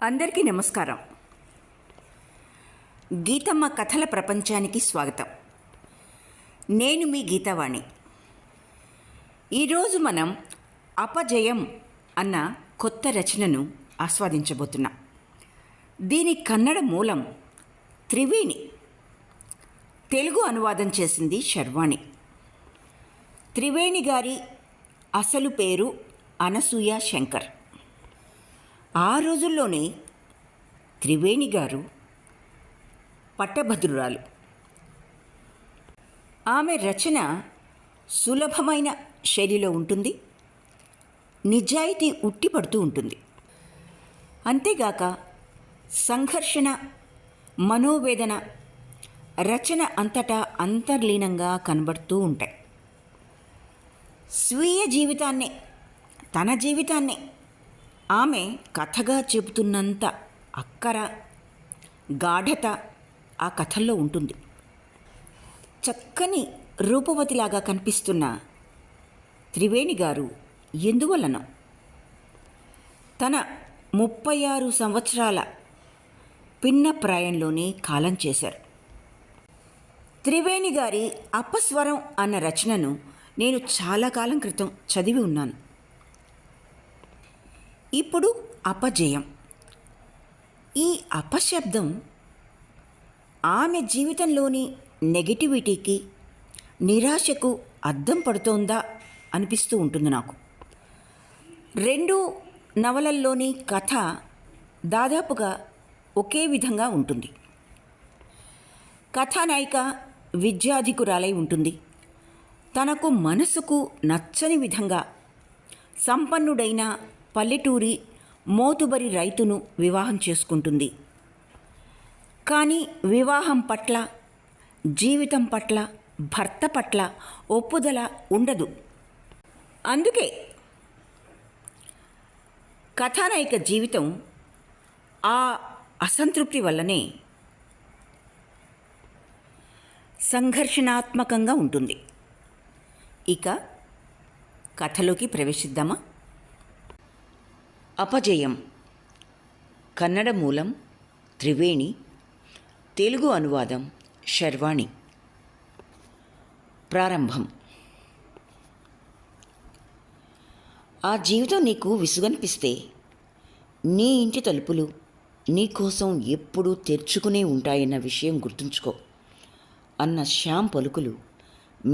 అందరికీ నమస్కారం. గీతమ్మ కథల ప్రపంచానికి స్వాగతం. నేను మీ గీతావాణి. ఈరోజు మనం అపజయం అన్న కొత్త రచనను ఆస్వాదించబోతున్నాం. దీని కన్నడ మూలం త్రివేణి, తెలుగు అనువాదం చేసింది శర్వాణి. త్రివేణి గారి అసలు పేరు అనసూయ శంకర్. ఆ రోజుల్లోనే త్రివేణి గారు పట్టభద్రురాలు. ఆమె రచన సులభమైన శైలిలో ఉంటుంది, నిజాయితీ ఉట్టిపడుతూ ఉంటుంది. అంతేగాక సంఘర్షణ, మనోవేదన రచన అంతటా అంతర్లీనంగా కనబడుతూ ఉంటాయి. స్వీయ జీవితాన్నే, తన జీవితాన్నే ఆమె కథగా చెబుతున్నంత అక్కర, గాఢత ఆ కథల్లో ఉంటుంది. చక్కని రూపవతిలాగా కనిపిస్తున్న త్రివేణి గారు ఎందువలన తన 36 సంవత్సరాల పిన్న ప్రాయంలోనే కాలం చేశారు. త్రివేణి గారి అపస్వరం అన్న రచనను నేను చాలా కాలం క్రితం చదివి ఉన్నాను. ఇప్పుడు అపజయం. ఈ అపశబ్దం ఆమె జీవితంలోని నెగటివిటీకి, నిరాశకు అద్దం పడుతోందా అనిపిస్తూ ఉంటుంది నాకు. 2 నవలల్లోని కథ దాదాపుగా ఒకే విధంగా ఉంటుంది. కథానాయిక విద్యాధికురాలై ఉంటుంది. తనకు మనసుకు నచ్చని విధంగా సంపన్నుడైన పల్లెటూరి మోతుబరి రైతును వివాహం చేసుకుంటుంది. కానీ వివాహం పట్ల, జీవితం పట్ల, భర్త పట్ల ఒప్పుదల ఉండదు. అందుకే కథానాయిక జీవితం ఆ అసంతృప్తి వల్లనే సంఘర్షణాత్మకంగా ఉంటుంది. ఇక కథలోకి ప్రవేశిద్దామా? అపజయం. కన్నడ మూలం త్రివేణి, తెలుగు అనువాదం శర్వాణి. ప్రారంభం. ఆ జీవితం నీకు విసుగనిపిస్తే నీ ఇంటి తలుపులు నీ కోసం ఎప్పుడూ తెరుచుకునే ఉంటాయన్న విషయం గుర్తుంచుకో అన్న శ్యామ్ పలుకులు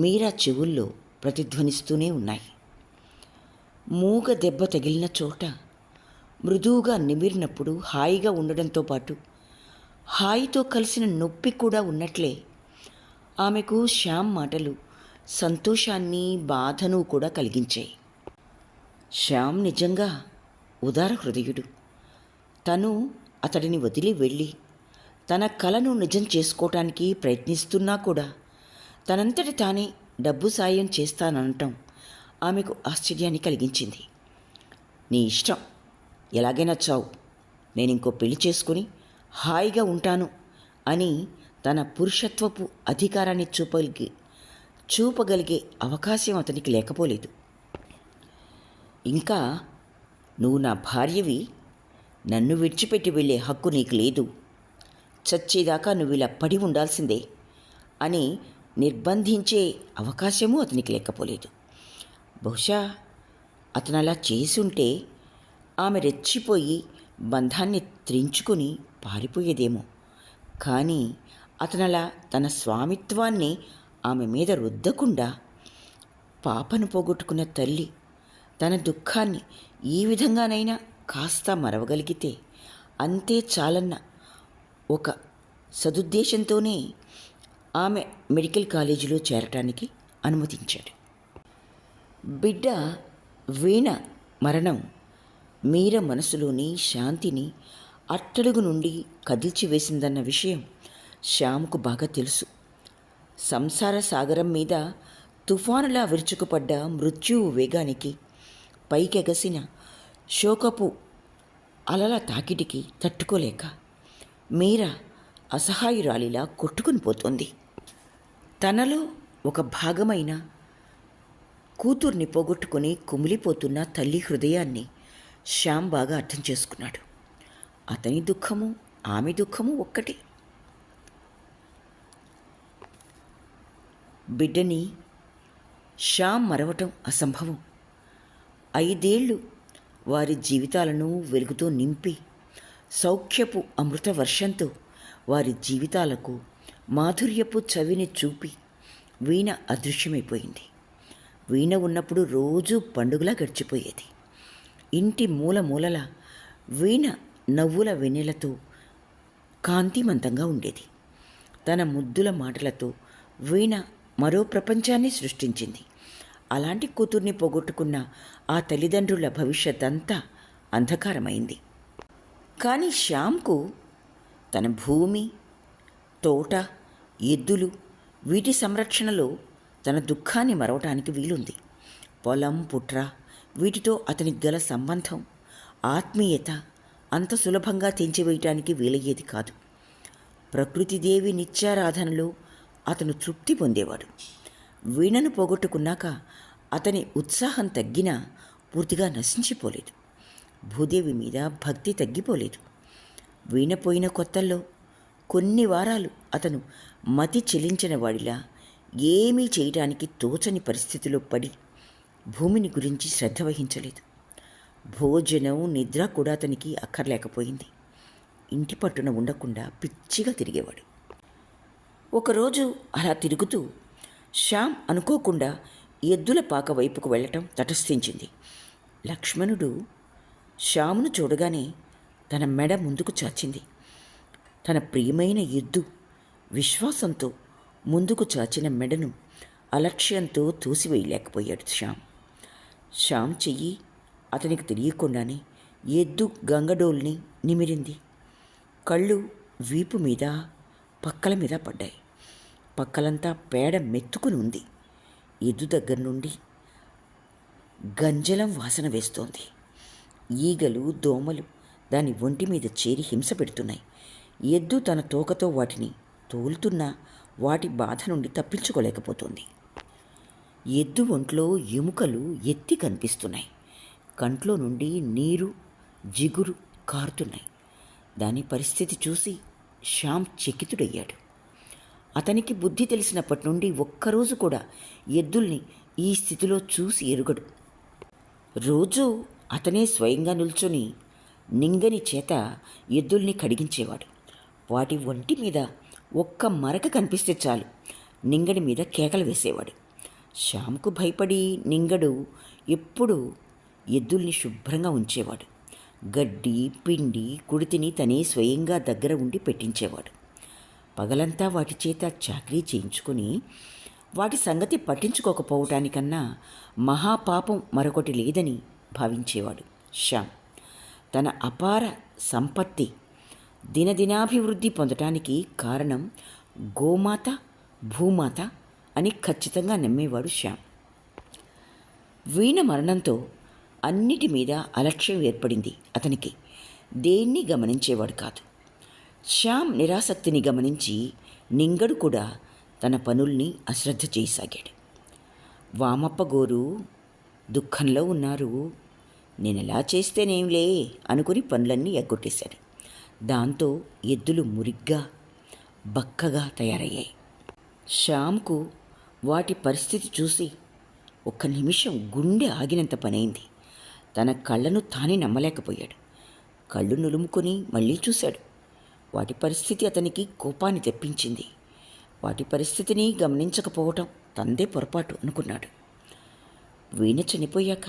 మీరా చెవుల్లో ప్రతిధ్వనిస్తూనే ఉన్నాయి. మూగ దెబ్బ తగిలిన చోట మృదువుగా నిమిరినప్పుడు హాయిగా ఉండడంతో పాటు హాయితో కలిసిన నొప్పి కూడా ఉన్నట్లే ఆమెకు శ్యామ్ మాటలు సంతోషాన్ని, బాధను కూడా కలిగించాయి. శ్యామ్ నిజంగా ఉదార హృదయుడు. తను అతడిని వదిలి వెళ్ళి తన కలను నిజం చేసుకోవటానికి ప్రయత్నిస్తున్నా కూడా తనంతటి తానే డబ్బు సాయం చేస్తాననటం ఆమెకు ఆశ్చర్యాన్ని కలిగించింది. నీ ఇష్టం, ఎలాగైనా చావు, నేను ఇంకో పెళ్లి చేసుకుని హాయిగా ఉంటాను అని తన పురుషత్వపు అధికారాన్ని చూపగలిగే అవకాశం అతనికి లేకపోలేదు. ఇంకా నువ్వు నా భార్యవి, నన్ను విడిచిపెట్టి వెళ్ళే హక్కు నీకు లేదు, చచ్చేదాకా నువ్వు ఇలా పడి ఉండాల్సిందే అని నిర్బంధించే అవకాశము అతనికి లేకపోలేదు. బహుశా అతను అలా చేసి ఉంటే ఆమె రెచ్చిపోయి బంధాన్ని త్రించుకుని పారిపోయేదేమో. కానీ అతనలా తన స్వామిత్వాన్ని ఆమె మీద రుద్దకుండా, పాపను పోగొట్టుకున్న తల్లి తన దుఃఖాన్ని ఈ విధంగానైనా కాస్త మరవగలిగితే అంతే చాలన్న ఒక సదుద్దేశంతోనే ఆమె మెడికల్ కాలేజీలో చేరటానికి అనుమతించాడు. బిడ్డ వీణ మరణం మీర మనసులోని శాంతిని అట్టడుగు నుండి కదిల్చి వేసిందన్న విషయం శ్యామ్కు బాగా తెలుసు. సంసార సాగరం మీద తుఫానులా విరుచుకుపడ్డ మృత్యువు వేగానికి, పైకెగసిన శోకపు అలల తాకిడికి తట్టుకోలేక మీర అసహాయురాలిలా కొట్టుకుని పోతుంది. తనలో ఒక భాగమైన కూతుర్ని పోగొట్టుకుని కుమిలిపోతున్న తల్లి హృదయాన్ని శ్యామ్ బాగా అర్థం చేసుకున్నాడు. అతని దుఃఖము ఆమె దుఃఖము ఒక్కటే. బిడ్డని శ్యామ్ మరవటం అసంభవం. 5 ఏళ్ళు వారి జీవితాలను వెలుగుతో నింపి సౌఖ్యపు అమృత వర్షంతో వారి జీవితాలకు మాధుర్యపు చవిని చూపి వీణ అదృశ్యమైపోయింది. వీణ ఉన్నప్పుడు రోజూ పండుగలా గడిచిపోయేది. ఇంటి మూల మూలల వీణ నవ్వుల వెన్నెలతో కాంతిమంతంగా ఉండేది. తన ముద్దుల మాటలతో వీణ మరో ప్రపంచాన్ని సృష్టించింది. అలాంటి కూతుర్ని పోగొట్టుకున్న ఆ తల్లిదండ్రుల భవిష్యత్ అంతా అంధకారమైంది. కానీ శ్యామ్కు తన భూమి, తోట, ఎద్దులు వీటి సంరక్షణలో తన దుఃఖాన్ని మరవటానికి వీలుంది. పొలం, పుట్ర వీటితో అతనికి గల సంబంధం, ఆత్మీయత అంత సులభంగా తెంచివేయటానికి వీలయ్యేది కాదు. ప్రకృతిదేవి నిత్యారాధనలో అతను తృప్తి పొందేవాడు. వీణను పోగొట్టుకున్నాక అతని ఉత్సాహం తగ్గినా పూర్తిగా నశించిపోలేదు. భూదేవి మీద భక్తి తగ్గిపోలేదు. వీణ పోయిన కొత్తల్లో కొన్ని వారాలు అతను మతి చెలించిన వాడిలా ఏమీ చేయటానికి తోచని పరిస్థితిలో పడి భూమిని గురించి శ్రద్ధ వహించలేదు. భోజనం, నిద్ర కూడా అతనికి అక్కర్లేకపోయింది. ఇంటి పట్టున ఉండకుండా పిచ్చిగా తిరిగేవాడు. ఒకరోజు అలా తిరుగుతూ శ్యామ్ అనుకోకుండా ఎద్దుల పాక వైపుకు వెళ్ళటం తటస్థించింది. లక్ష్మణుడు శ్యామును చూడగానే తన మెడ ముందుకు చాచింది. తన ప్రియమైన ఎద్దు విశ్వాసంతో ముందుకు చాచిన మెడను అలక్ష్యంతో తోసివేయలేకపోయాడు శ్యామ్ చెయ్యి అతనికి తెలియకుండానే ఎద్దు గంగడోల్ని నిమిరింది. కళ్ళు వీపు మీద, పక్కల మీద పడ్డాయి. పక్కలంతా పేడ మెత్తుకుని ఉంది. ఎద్దు దగ్గర నుండి గంజలం వాసన వేస్తోంది. ఈగలు, దోమలు దాని ఒంటి మీద చేరి హింస పెడుతున్నాయి. ఎద్దు తన తోకతో వాటిని తోలుతున్నా వాటి బాధ నుండి తప్పించుకోలేకపోతుంది. ఎద్దు ఒంట్లో ఎముకలు ఎత్తి కనిపిస్తున్నాయి. కంట్లో నుండి నీరు, జిగురు కారుతున్నాయి. దాని పరిస్థితి చూసి శ్యామ్ చకితుడయ్యాడు. అతనికి బుద్ధి తెలిసినప్పటి నుండి ఒక్కరోజు కూడా ఎద్దుల్ని ఈ స్థితిలో చూసి ఎరుగడు. రోజూ అతనే స్వయంగా నిల్చొని నింగని చేత ఎద్దుల్ని కడిగించేవాడు. వాటి ఒంటి మీద ఒక్క మరక కనిపిస్తే చాలు నింగడి మీద కేకలు వేసేవాడు. శ్యామ్కు భయపడి నింగడు ఎప్పుడూ ఎద్దుల్ని శుభ్రంగా ఉంచేవాడు. గడ్డి, పిండి, కుడితిని తనే స్వయంగా దగ్గర ఉండి పెట్టించేవాడు. పగలంతా వాటి చేత చాకరీ చేయించుకొని వాటి సంగతి పట్టించుకోకపోవటానికన్నా మహాపాపం మరొకటి లేదని భావించేవాడు శ్యామ్. తన అపార సంపత్తి దినదినాభివృద్ధి పొందటానికి కారణం గోమాత, భూమాత అని ఖచ్చితంగా నమ్మేవాడు శ్యామ్. వీణ మరణంతో అన్నిటి మీద అలక్ష్యం ఏర్పడింది అతనికి. దేన్ని గమనించేవాడు కాదు. శ్యామ్ నిరాసక్తిని గమనించి నింగడు కూడా తన పనుల్ని అశ్రద్ధ చేయసాగాడు. వామప్ప గోరు దుఃఖంలో ఉన్నారు, నేనెలా చేస్తేనేంలే అనుకుని పనులన్నీ ఎగ్గొట్టేశాడు. దాంతో ఎద్దులు మురిగ్గా, బక్కగా తయారయ్యాయి. శ్యామ్కు వాటి పరిస్థితి చూసి ఒక్క నిమిషం గుండె ఆగినంత పనైంది. తన కళ్ళను తానే నమ్మలేకపోయాడు. కళ్ళు నులుముకొని మళ్ళీ చూశాడు. వాటి పరిస్థితి అతనికి కోపాన్ని తెప్పించింది. వాటి పరిస్థితిని గమనించకపోవటం తందే పొరపాటు అనుకున్నాడు. వీణ చనిపోయాక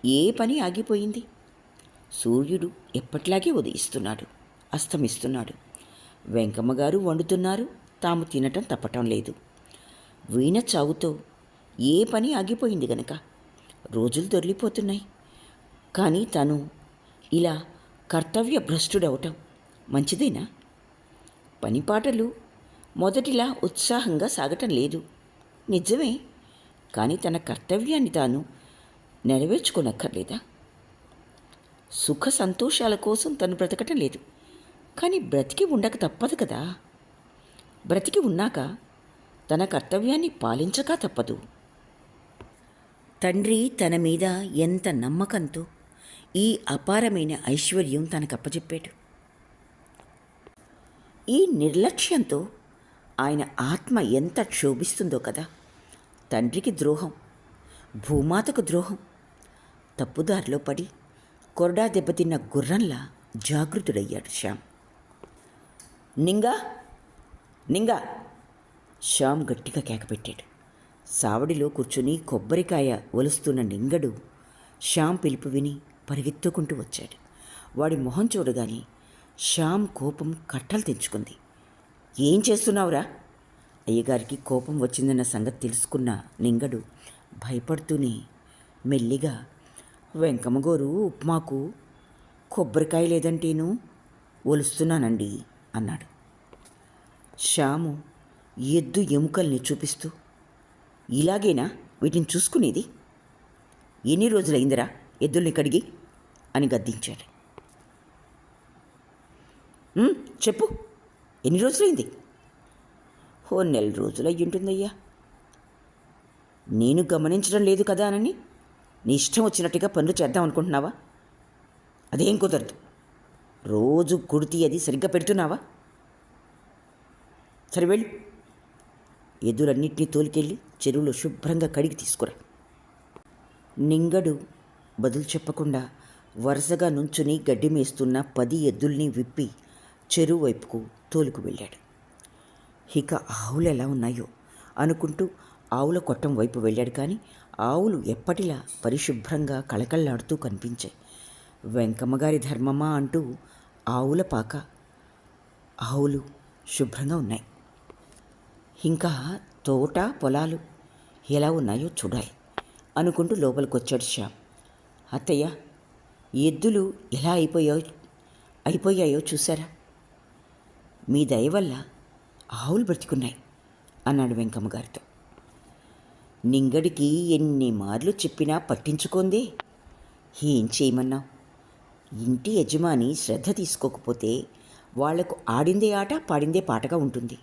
ఏ పని ఆగిపోయింది? సూర్యుడు ఎప్పట్లాగే ఉదయిస్తున్నాడు, అస్తమిస్తున్నాడు. వెంకమ్మగారు వండుతున్నారు, తాము తినటం తప్పటం లేదు. వీణ చావుతో ఏ పని ఆగిపోయింది గనక రోజులు దొర్లిపోతున్నాయి. కానీ తను ఇలా కర్తవ్య భ్రష్టుడవటం మంచిదేనా? పనిపాటలు మొదటిలా ఉత్సాహంగా సాగటం లేదు, నిజమే. కానీ తన కర్తవ్యాన్ని తాను నెరవేర్చుకోనక్కర్లేదా? సుఖ సంతోషాల కోసం తను బ్రతకటం లేదు, కానీ బ్రతికి ఉండక తప్పదు కదా. బ్రతికి ఉన్నాక తన కర్తవ్యాన్ని పాలించక తప్పదు. తండ్రి తన మీద ఎంత నమ్మకంతో ఈ అపారమైన ఐశ్వర్యం తనకప్పచెప్పాడు. ఈ నిర్లక్ష్యంతో ఆయన ఆత్మ ఎంత క్షోభిస్తుందో కదా. తండ్రికి ద్రోహం, భూమాతకు ద్రోహం. తప్పుదారిలో పడి కొరడా దెబ్బతిన్న గుర్రంలా జాగృతుడయ్యాడు శ్యామ్. నింగా నింగా! శ్యామ్ గట్టిగా కేకపెట్టాడు. సావడిలో కూర్చుని కొబ్బరికాయ ఒలుస్తున్న నింగడు శ్యామ్ పిలుపు విని పరిగెత్తుకుంటూ వచ్చాడు. వాడి మొహం చూడగానే శ్యామ్ కోపం కట్టలు తెంచుకుంది. ఏం చేస్తున్నావురా? అయ్యగారికి కోపం వచ్చిందన్న సంగతి తెలుసుకున్న నింగడు భయపడుతూనే మెల్లిగా, వెంకమ్మగోరు ఉప్మాకు కొబ్బరికాయ లేదంటేను ఒలుస్తున్నానండి అన్నాడు. శ్యాము ఎద్దు ఎముకల్ని చూపిస్తూ, ఇలాగేనా వీటిని చూసుకునేది? ఎన్ని రోజులైందిరా ఎద్దుల్ని కడిగి అని గద్దించాడు. చెప్పు, ఎన్ని రోజులైంది? ఓ 4 రోజులు అయ్యుంటుందయ్యా. నేను గమనించడం లేదు కదా అని నీ ఇష్టం వచ్చినట్టుగా పనులు చేద్దాం అనుకుంటున్నావా? అదేం కుదరదు. రోజు కుడితి అది సరిగ్గా పెడుతున్నావా? సరే వెళ్ళు, ఎద్దులన్నింటినీ తోలికెళ్ళి చెరువులో శుభ్రంగా కడిగి తీసుకురా. నింగడు బదులు చెప్పకుండా వరుసగా నుంచుని గడ్డి మేస్తున్న 10 ఎద్దుల్ని విప్పి చెరువు వైపుకు తోలుకు వెళ్ళాడు. ఇక ఆవులు ఎలా ఉన్నాయో అనుకుంటూ ఆవుల కొట్టం వైపు వెళ్ళాడు. కానీ ఆవులు ఎప్పటిలా పరిశుభ్రంగా కళకళలాడుతూ కనిపించాయి. వెంకమ్మగారి ధర్మమా అంటూ ఆవుల పాక, ఆవులు శుభ్రంగా ఉన్నాయి. ఇంకా తోట పొలాలు ఎలా ఉన్నాయో చూడాలి అనుకుంటూ లోపలికొచ్చాడు శ్యామ్. అత్తయ్య, ఎద్దులు ఎలా అయిపోయాయో చూసారా? మీ దయ వల్ల ఆవులు బ్రతికున్నాయి అన్నాడు వెంకమ్మ గారితో. నింగడికి ఎన్ని మార్లు చెప్పినా పట్టించుకోందే. ఏం చేయమన్నావు? ఇంటి యజమాని శ్రద్ధ తీసుకోకపోతే వాళ్లకు ఆడిందే ఆట పాడిందే పాటగా ఉంటుంది.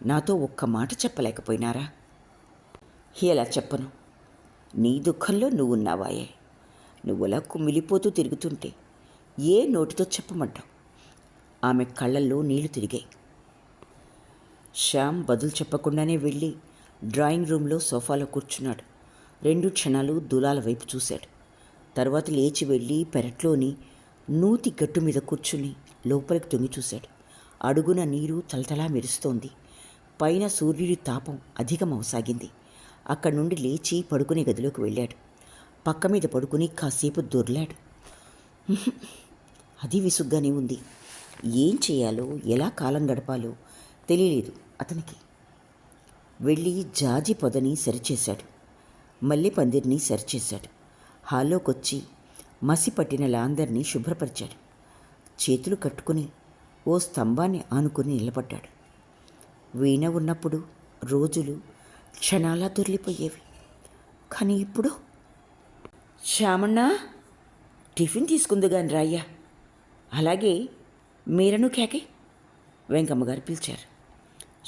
నాతో ఒక్క మాట చెప్పలేకపోయినారా? ఎలా చెప్పను? నీ దుఃఖంలో నువ్వున్నావాయే. నువ్వులా కుమిలిపోతూ తిరుగుతుంటే ఏ నోటితో చెప్పమంటావు? ఆమె కళ్ళల్లో నీళ్లు తిరిగాయి. శ్యామ్ బదులు చెప్పకుండానే వెళ్ళి డ్రాయింగ్ రూమ్లో సోఫాలో కూర్చున్నాడు. 2 క్షణాలు దూలాల వైపు చూశాడు. తర్వాత లేచి వెళ్ళి పెరట్లోని నూతి గట్టు మీద కూర్చుని లోపలికి తొంగి చూశాడు. అడుగున నీరు తలతలా మెరుస్తోంది. పైన సూర్యుడి తాపం అధికమవసాగింది. అక్కడి నుండి లేచి పడుకునే గదిలోకి వెళ్ళాడు. పక్క మీద పడుకుని కాసేపు దొర్లాడు. అది విసుగ్గానే ఉంది. ఏం చేయాలో, ఎలా కాలం గడపాలో తెలియలేదు అతనికి. వెళ్ళి జాజి పొదని సరిచేశాడు. మల్లె పందిరిని సరిచేశాడు. హాల్లోకొచ్చి మసి పట్టిన లాందర్ని శుభ్రపరిచాడు. చేతులు కట్టుకుని ఓ స్తంభాన్ని ఆనుకుని నిలబడ్డాడు. వీణ ఉన్నప్పుడు రోజులు క్షణాలా దొర్లిపోయేవి. కానీ ఇప్పుడు, శ్యామన్నా, టిఫిన్ తీసుకుందుగాని రాయ్యా. అలాగే మీరను కేకే వెంకమ్మగారు పిలిచారు.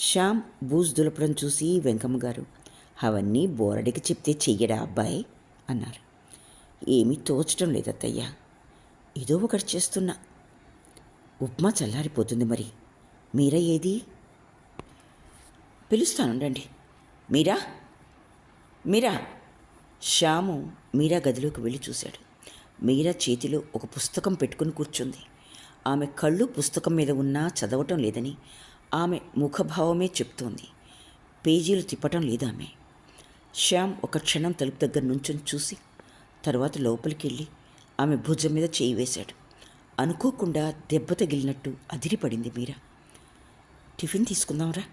శ్యామ్ బూజు దులపడం చూసి వెంకమ్మగారు, అవన్నీ బోరడికి చెప్తే చెయ్యడా అబ్బాయి అన్నారు. ఏమీ తోచడం లేదత్తయ్యా, ఏదో ఒకటి చేస్తున్నా. ఉప్మా చల్లారిపోతుంది. మరి మీరా ఏది? పిలుస్తానుండండి. మీరా మీరా శ్యాము మీరా గదిలోకి వెళ్ళి చూశాడు. మీరా చేతిలో ఒక పుస్తకం పెట్టుకుని కూర్చుంది. ఆమె కళ్ళు పుస్తకం మీద ఉన్నా చదవటం లేదని ఆమె ముఖభావమే చెప్తోంది. పేజీలు తిప్పటం లేదామె. శ్యామ్ ఒక క్షణం తలుపు దగ్గర నుంచుని చూసి తర్వాత లోపలికి వెళ్ళి ఆమె భుజం మీద చేయి వేశాడు. అనుకోకుండా దెబ్బ తగిలినట్టు అదిరిపడింది మీరా. టిఫిన్ తీసుకుందాంరా.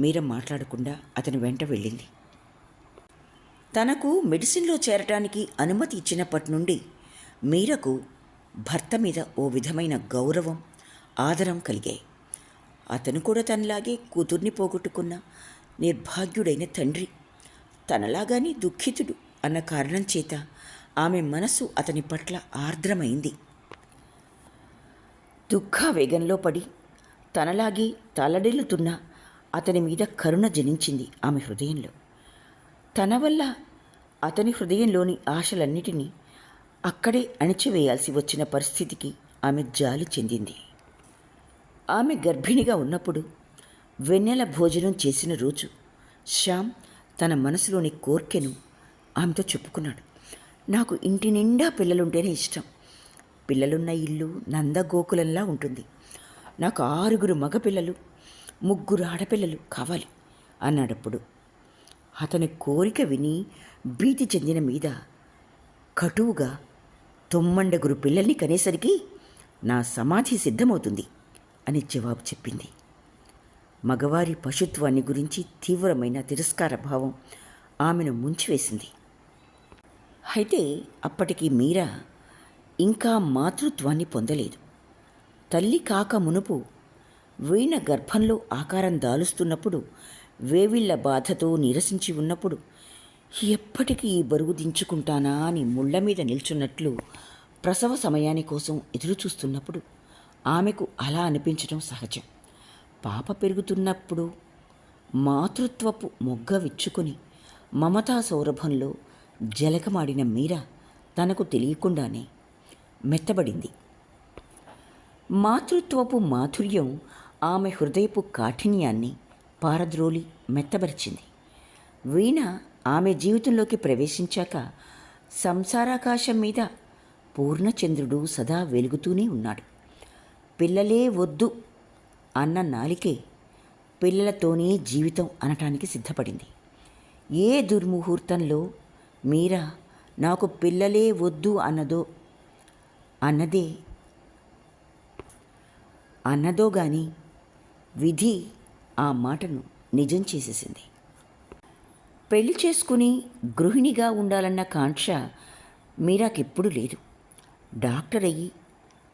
మీరా మాట్లాడకుండా అతని వెంట వెళ్ళింది. తనకు మెడిసిన్లో చేరటానికి అనుమతి ఇచ్చినప్పటి నుండి మీరకు భర్త మీద ఓ విధమైన గౌరవం, ఆదరం కలిగాయి. అతను కూడా తనలాగే కూతుర్ని పోగొట్టుకున్న నిర్భాగ్యుడైన తండ్రి. తనలాగానే దుఃఖితుడు అన్న కారణం చేత ఆమె మనసు అతని పట్ల ఆర్ద్రమైంది. దుఃఖావేగంలో పడి తనలాగే తలడిల్లుతున్న అతని మీద కరుణ జనించింది ఆమె హృదయంలో. తన వల్ల అతని హృదయంలోని ఆశలన్నిటినీ అక్కడే అణిచివేయాల్సి వచ్చిన పరిస్థితికి ఆమె జాలి చెందింది. ఆమె గర్భిణిగా ఉన్నప్పుడు వెన్నెల భోజనం చేసిన రోజు శ్యామ్ తన మనసులోని కోర్కెను ఆమెతో చెప్పుకున్నాడు. నాకు ఇంటి నిండా పిల్లలుంటేనే ఇష్టం. పిల్లలున్న ఇల్లు నందగోకులంలా ఉంటుంది. నాకు 6 మగపిల్లలు 3 ఆడపిల్లలు కావాలి అన్నాడప్పుడు. అతని కోరిక విని భీతి చెందిన మీద కటువుగా 9 పిల్లల్ని కనేసరికి నా సమాధి సిద్ధమవుతుంది అని జవాబు చెప్పింది. మగవారి పశుత్వాన్ని గురించి తీవ్రమైన తిరస్కార భావం ఆమెను ముంచివేసింది. అయితే అప్పటికి మీరా ఇంకా మాతృత్వాన్ని పొందలేదు. తల్లి కాక మునుపు వీణ గర్భంలో ఆకారం దాలుస్తున్నప్పుడు, వేవిళ్ల బాధతో నీరసించి ఉన్నప్పుడు ఎప్పటికీ ఈ బరువు దించుకుంటానా అని ముళ్ల మీద నిల్చున్నట్లు ప్రసవ సమయాని కోసం ఎదురుచూస్తున్నప్పుడు ఆమెకు అలా అనిపించడం సహజం. పాప పెరుగుతున్నప్పుడు మాతృత్వపు మొగ్గ విచ్చుకొని మమతా సౌరభంలో జలకమాడిన మీరా తనకు తెలియకుండానే మెత్తబడింది. మాతృత్వపు మాధుర్యం ఆమె హృదయపు కాఠిన్యాన్ని పారద్రోలి మెత్తబరిచింది. వీణ ఆమె జీవితంలోకి ప్రవేశించాక సంసారాకాశం మీద పూర్ణచంద్రుడు సదా వెలుగుతూనే ఉన్నాడు. పిల్లలే వద్దు అన్న నాలికే పిల్లలతోనే జీవితం అనటానికి సిద్ధపడింది. ఏ దుర్ముహూర్తంలో మీరా నాకు పిల్లలే వద్దు అన్నదో గాని విధి ఆ మాటను నిజం చేసేసింది. పెళ్లి చేసుకుని గృహిణిగా ఉండాలన్న కాంక్ష మీరాకెప్పుడు లేదు. డాక్టర్ అయ్యి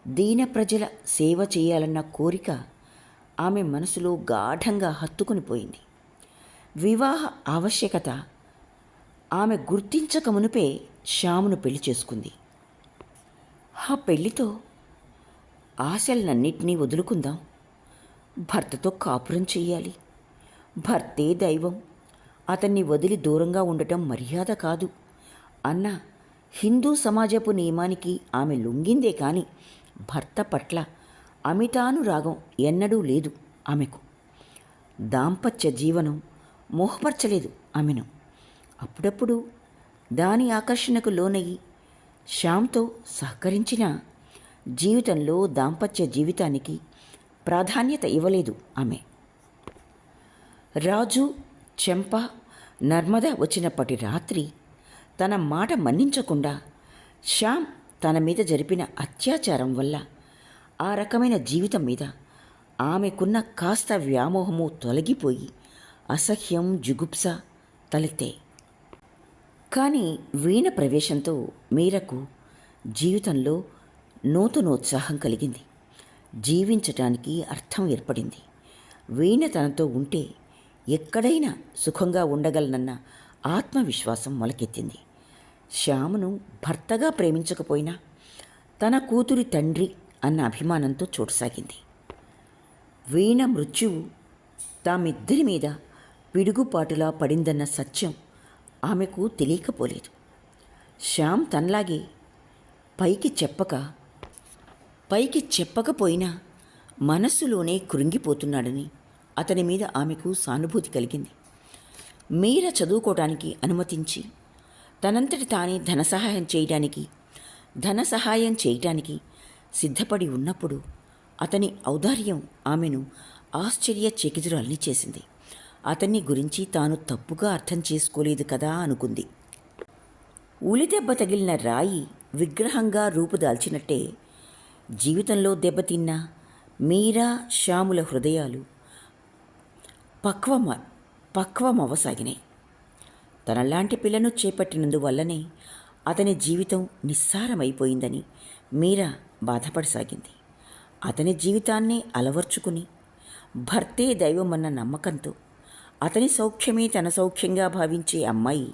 దీన ప్రజల సేవ చేయాలన్న కోరిక ఆమె మనసులో గాఢంగా హత్తుకుని పోయింది. వివాహ ఆవశ్యకత ఆమె గుర్తించక మునుపే శ్యామును పెళ్లి చేసుకుంది. ఆ పెళ్లితో ఆశలన్నింటినీ వదులుకుందాం, భర్తతో కాపురం చెయ్యాలి, భర్తే దైవం, అతన్ని వదిలి దూరంగా ఉండటం మర్యాద కాదు అన్న హిందూ సమాజపు నియమానికి ఆమె లొంగిందే కానీ భర్త పట్ల అమితానురాగం ఎన్నడూ లేదు ఆమెకు. దాంపత్య జీవనం మోహపరచలేదు ఆమెను. అప్పుడప్పుడు దాని ఆకర్షణకు లోనయ్యి శ్యామ్తో సహకరించిన జీవితంలో దాంపత్య జీవితానికి ప్రాధాన్యత ఇవ్వలేదు ఆమె. రాజు, చెంప, నర్మద వచ్చినప్పటి రాత్రి తన మాట మన్నించకుండా శ్యామ్ తన మీద జరిపిన అత్యాచారం వల్ల ఆ రకమైన జీవితం మీద ఆమెకున్న కాస్త వ్యామోహము తొలగిపోయి అసహ్యం, జుగుప్స తలెత్తాయి. కానీ వీణ ప్రవేశంతో మీరకు జీవితంలో నూతనోత్సాహం కలిగింది. జీవించటానికి అర్థం ఏర్పడింది. వీణ తనతో ఉంటే ఎక్కడైనా సుఖంగా ఉండగలనన్న ఆత్మవిశ్వాసం మొలకెత్తింది. శ్యామును భర్తగా ప్రేమించకపోయినా తన కూతురి తండ్రి అన్న అభిమానంతో చూడసాగింది. వీణ మృత్యువు తామిద్దరి మీద పిడుగుపాటులా పడిందన్న సత్యం ఆమెకు తెలియకపోలేదు. శ్యామ్ తనలాగే పైకి చెప్పకపోయినా మనస్సులోనే కృంగిపోతున్నాడని అతని మీద ఆమెకు సానుభూతి కలిగింది. మీర చదువుకోవడానికి అనుమతించి తనంతటి తానే ధన సహాయం చేయటానికి సిద్ధపడి ఉన్నప్పుడు అతని ఔదార్యం ఆమెను ఆశ్చర్యచకితురాల్ని చేసింది. అతన్ని గురించి తాను తప్పుగా అర్థం చేసుకోలేదు కదా అనుకుంది. ఉలిదెబ్బ తగిలిన రాయి విగ్రహంగా రూపుదాల్చినట్టే జీవితంలో దెబ్బతిన్న మీరా, శ్యాముల హృదయాలు పక్వమవసాగినాయి. తనలాంటి పిల్లను చేపట్టినందువల్లనే అతని జీవితం నిస్సారమైపోయిందని మీరా బాధపడసాగింది. అతని జీవితాన్నే అలవర్చుకుని భర్తే దైవమన్న నమ్మకంతో అతని సౌఖ్యమే తన సౌఖ్యంగా భావించే అమ్మాయి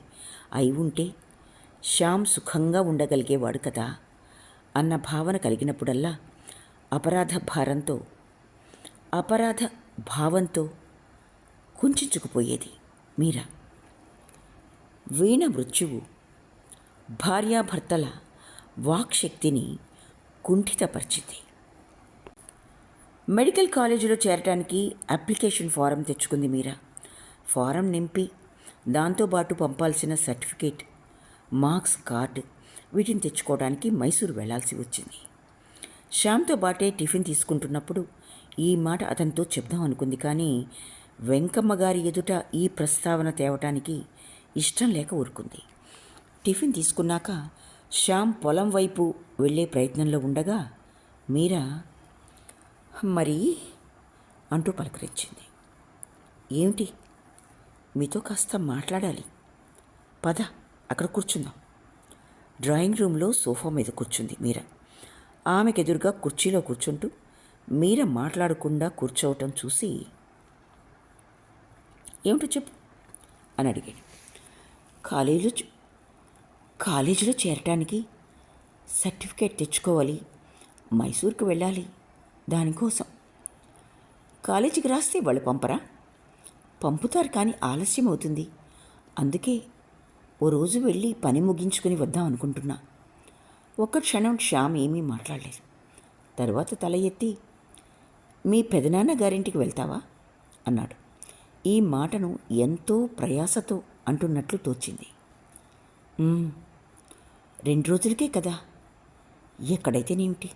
అయి ఉంటే శ్యామ్ సుఖంగా ఉండగలిగేవాడు కదా అన్న భావన కలిగినప్పుడల్లా అపరాధ భావంతో కుంచుకుపోయేది మీరా. వీణ మృత్యువు భార్యాభర్తల వాక్శక్తిని కుంఠితపరిచింది. మెడికల్ కాలేజీలో చేరటానికి అప్లికేషన్ ఫారం తెచ్చుకుంది మీరా. ఫారం నింపి దాంతోపాటు పంపాల్సిన సర్టిఫికేట్, మార్క్స్ కార్డు వీటిని తెచ్చుకోవడానికి మైసూరు వెళ్లాల్సి వచ్చింది. శ్యామ్తో బాటే టిఫిన్ తీసుకుంటున్నప్పుడు ఈ మాట అతనితో చెప్దాం అనుకుంది. కానీ వెంకమ్మ గారి ఎదుట ఈ ప్రస్తావన తేవటానికి ఇష్టం లేక ఊరుకుంది. టిఫిన్ తీసుకున్నాక శ్యామ్ పొలం వైపు వెళ్ళే ప్రయత్నంలో ఉండగా మీరా మరి అంటూ పలకరించింది. ఏమిటి? మీతో కాస్త మాట్లాడాలి. పద, అక్కడ కూర్చుందాం. డ్రాయింగ్ రూమ్లో సోఫా మీద కూర్చుంది మీరా. ఆమెకెదురుగా కుర్చీలో కూర్చుంటూ మీరా మాట్లాడకుండా కూర్చోవటం చూసి ఏమిటో చెప్పు అని అడిగాడు. కాలేజీలో చేరటానికి సర్టిఫికేట్ తెచ్చుకోవాలి, మైసూర్కి వెళ్ళాలి. దానికోసం. కాలేజీకి రాస్తే వాళ్ళు పంపరా? పంపుతారు, కానీ ఆలస్యం అవుతుంది. అందుకే ఓ రోజు వెళ్ళి పని ముగించుకుని వద్దాం అనుకుంటున్నా. ఒక్క క్షణం శ్యామ్ ఏమీ మాట్లాడలేదు. తర్వాత తల ఎత్తి, మీ పెదనాన్న గారింటికి వెళ్తావా అన్నాడు. ఈ మాటను ఎంతో ప్రయాసతో అంటున్నట్లు తోచింది. 2 రోజులకే కదా, ఎక్కడైతేనేమిటి.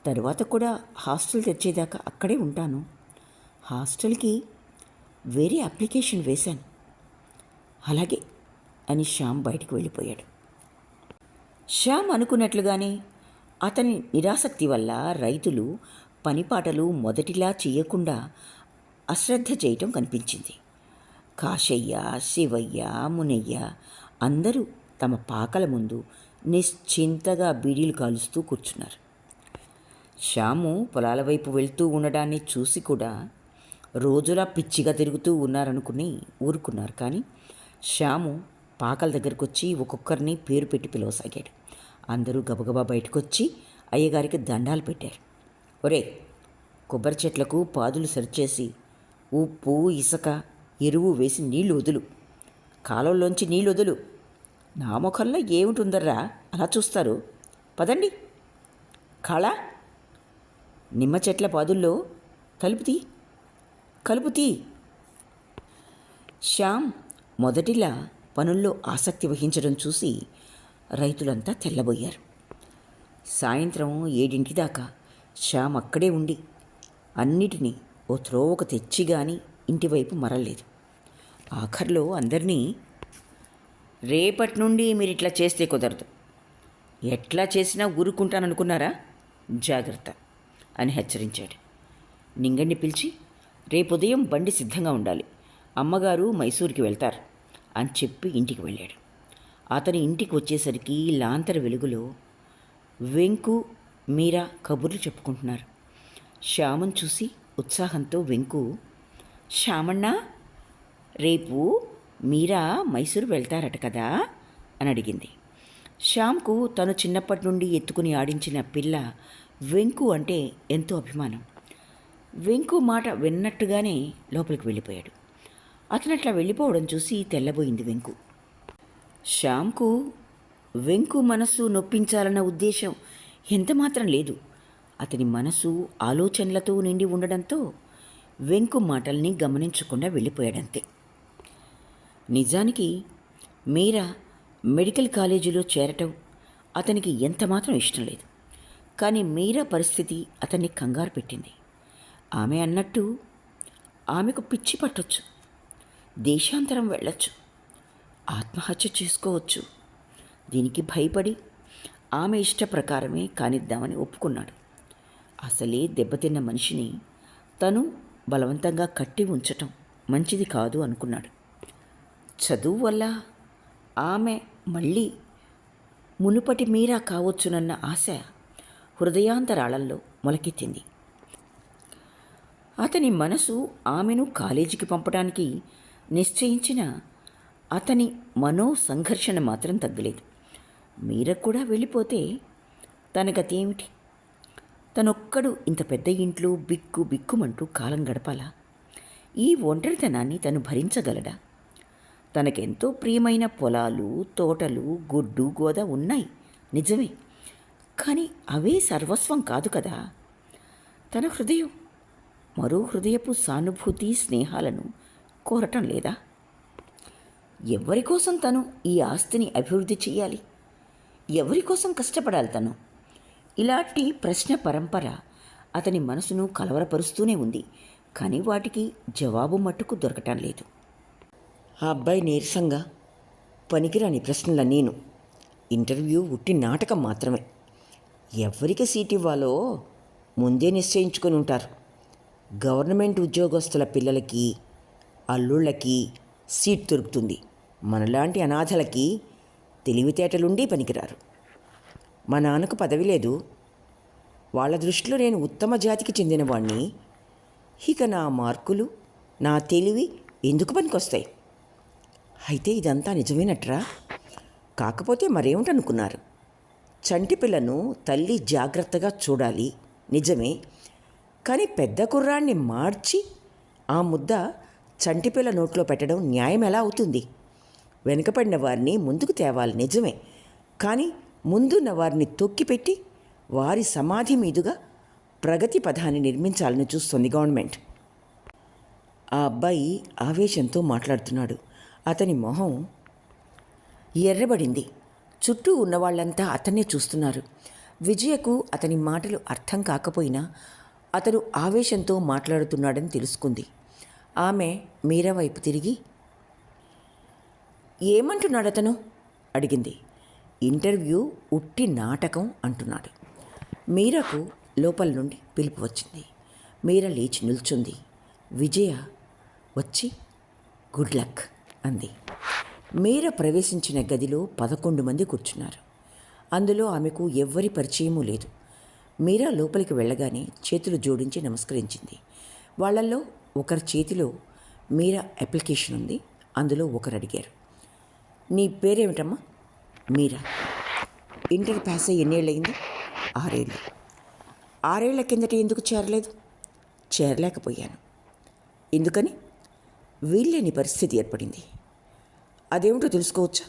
తరువాత కూడా హాస్టల్ తెచ్చేదాకా అక్కడే ఉంటాను. హాస్టల్కి వేరే అప్లికేషన్ వేశాను. అలాగే అని శ్యామ్ బయటికి వెళ్ళిపోయాడు. శ్యామ్ అనుకున్నట్లుగానే అతని నిరాసక్తి వల్ల రైతులు పనిపాటలు మొదటిలా చేయకుండా అశ్రద్ధ చేయటం కనిపించింది. కాశయ్య, శివయ్య, మునయ్య అందరూ తమ పాకల ముందు నిశ్చింతగా బీడీలు కాలుస్తూ కూర్చున్నారు. శ్యాము పొలాల వైపు వెళ్తూ ఉండడాన్ని చూసి కూడా రోజులా పిచ్చిగా తిరుగుతూ ఉన్నారనుకుని ఊరుకున్నారు. కానీ శ్యాము పాకల దగ్గరకు వచ్చి ఒక్కొక్కరిని పేరు పెట్టి పిలవసాగాడు. అందరూ గబగబా బయటకొచ్చి అయ్యగారికి దండాలు పెట్టారు. ఒరే, కొబ్బరి చెట్లకు పాదులు సరిచేసి ఉప్పు, ఇసుక, ఎరువు వేసి నీళ్లు వదులు, కాలంలోంచి నీళ్ళు వదులు. నా ముఖంలో ఏమిటుందర్రా అలా చూస్తారు? పదండి. కళ, నిమ్మ చెట్ల పాదుల్లో కలుపుతీ. శ్యామ్ మొదటిలా పనుల్లో ఆసక్తి వహించడం చూసి రైతులంతా తెల్లబోయారు. సాయంత్రం 7 దాకా శ్యామ్ అక్కడే ఉండి అన్నిటినీ ఓ త్రోవకు తెచ్చి గాని ఇంటివైపు మరలేదు. ఆఖర్లో అందరినీ, రేపటి నుండి మీరు ఇట్లా చేస్తే కుదరదు. ఎట్లా చేసినా ఊరుకుంటాననుకున్నారా? జాగ్రత్త అని హెచ్చరించాడు. నింగణ్ణి పిలిచి, రేపు ఉదయం బండి సిద్ధంగా ఉండాలి, అమ్మగారు మైసూర్కి వెళ్తారు అని చెప్పి ఇంటికి వెళ్ళాడు. అతని ఇంటికి వచ్చేసరికి లాంతర వెలుగులో వెంకు, మీరా కబుర్లు చెప్పుకుంటున్నారు. శ్యామను చూసి ఉత్సాహంతో వెంకు, శ్యామన్నా, రేపు మీరా మైసూరు వెళ్తారట కదా అని అడిగింది. శ్యామ్కు తను చిన్నప్పటి నుండి ఎత్తుకుని ఆడించిన పిల్ల వెంకు అంటే ఎంతో అభిమానం. వెంకు మాట విన్నట్టుగానే లోపలికి వెళ్ళిపోయాడు. అతను అట్లా వెళ్ళిపోవడం చూసి తెల్లబోయింది వెంకు. శ్యామ్కు వెంకు మనసు నొప్పించాలన్న ఉద్దేశం ఎంతమాత్రం లేదు. అతని మనసు ఆలోచనలతో నిండి ఉండడంతో వెంకు మాటల్ని గమనించకుండా వెళ్ళిపోయాడంతే. నిజానికి మీరా మెడికల్ కాలేజీలో చేరటం అతనికి ఎంతమాత్రం ఇష్టం లేదు. కానీ మీరా పరిస్థితి అతన్ని కంగారు పెట్టింది. ఆమె అన్నట్టు ఆమెకు పిచ్చి పట్టొచ్చు, దేశాంతరం వెళ్ళొచ్చు, ఆత్మహత్య చేసుకోవచ్చు. దీనికి భయపడి ఆమె ఇష్ట ప్రకారమే కానిద్దామని ఒప్పుకున్నాడు. అసలే దెబ్బతిన్న మనిషిని తను బలవంతంగా కట్టి ఉంచటం మంచిది కాదు అనుకున్నాడు. చదువు వల్ల ఆమె మళ్ళీ మునుపటి మీరా కావచ్చునన్న ఆశ హృదయాంతరాళంలో మొలకెత్తింది. అతని మనసు ఆమెను కాలేజీకి పంపడానికి నిశ్చయించిన అతని మనోసంఘర్షణ మాత్రం తగ్గలేదు. మీరా కూడా వెళ్ళిపోతే తన గతి ఏమిటి? తనొక్కడు ఇంత పెద్ద ఇంట్లో బిక్కుమంటూ కాలం గడపాలా? ఈ ఒంటరితనాన్ని తను భరించగలడా? తనకెంతో ప్రియమైన పొలాలు, తోటలు, గుడ్డు, గోద ఉన్నాయి నిజమే. కానీ అవే సర్వస్వం కాదు కదా. తన హృదయం మరో హృదయపు సానుభూతి స్నేహాలను కోరటం లేదా? ఎవరి కోసం తను ఈ ఆస్తిని అభివృద్ధి చేయాలి? ఎవరి కోసం కష్టపడాలి తను? ఇలాంటి ప్రశ్న పరంపర అతని మనసును కలవరపరుస్తూనే ఉంది. కానీ వాటికి జవాబు మట్టుకు దొరకటం లేదు. ఆ అబ్బాయి నీరసంగా, పనికిరాని ప్రశ్నల నేను, ఇంటర్వ్యూ ఉట్టి నాటకం మాత్రమే. ఎవరికి సీట్ ఇవ్వాలో ముందే నిశ్చయించుకొని ఉంటారు. గవర్నమెంట్ ఉద్యోగస్తుల పిల్లలకి, అల్లుళ్ళకి సీట్ దొరుకుతుంది. మనలాంటి అనాథలకి తెలివితేటలుండి పనికిరారు. మా నాన్నకు పదవి లేదు. వాళ్ళ దృష్టిలో నేను ఉత్తమ జాతికి చెందినవాణ్ణి. ఇక నా మార్కులు, నా తెలివి ఎందుకు పనికొస్తాయి? అయితే ఇదంతా నిజమేనట్రా? కాకపోతే మరేమిటనుకున్నారు? చంటి పిల్లను తల్లి జాగ్రత్తగా చూడాలి, నిజమే. కానీ పెద్ద కుర్రాన్ని మార్చి ఆ ముద్ద చంటిపిల్ల నోట్లో పెట్టడం న్యాయం ఎలా అవుతుంది? వెనుకపడిన వారిని ముందుకు తేవాలి, నిజమే. కానీ ముందున్న వారిని తొక్కిపెట్టి వారి సమాధి మీదుగా ప్రగతి పథాన్ని నిర్మించాలని చూస్తుంది గవర్నమెంట్. ఆ అబ్బాయి ఆవేశంతో మాట్లాడుతున్నాడు. అతని మొహం ఎర్రబడింది. చుట్టూ ఉన్నవాళ్లంతా అతన్నే చూస్తున్నారు. విజయకు అతని మాటలు అర్థం కాకపోయినా అతను ఆవేశంతో మాట్లాడుతున్నాడని తెలుసుకుంది. ఆమె మీరా వైపు తిరిగి, ఏమంటున్నాడు అతను అడిగింది. ఇంటర్వ్యూ ఉట్టి నాటకం అంటున్నాడు. మీరాకు లోపల నుండి పిలుపు వచ్చింది. మీరా లేచి నిల్చుంది. విజయ వచ్చి గుడ్ లక్ అంది. మీరా ప్రవేశించిన గదిలో 11 మంది కూర్చున్నారు. అందులో ఆమెకు ఎవ్వరి పరిచయమూ లేదు. మీరా లోపలికి వెళ్ళగానే చేతులు జోడించి నమస్కరించింది. వాళ్ళల్లో ఒకరి చేతిలో మీరా అప్లికేషన్ ఉంది. అందులో ఒకరు అడిగారు, నీ పేరేమిటమ్మా? మీరా. ఇంటర్ పాస్ అయ్యి ఎన్నేళ్ళయింది? 6 ఏళ్ళు. 6 ఏళ్ల కిందట ఎందుకు చేరలేదు? చేరలేకపోయాను. ఎందుకని? వీల్లేని పరిస్థితి ఏర్పడింది. అదేమిటో తెలుసుకోవచ్చా?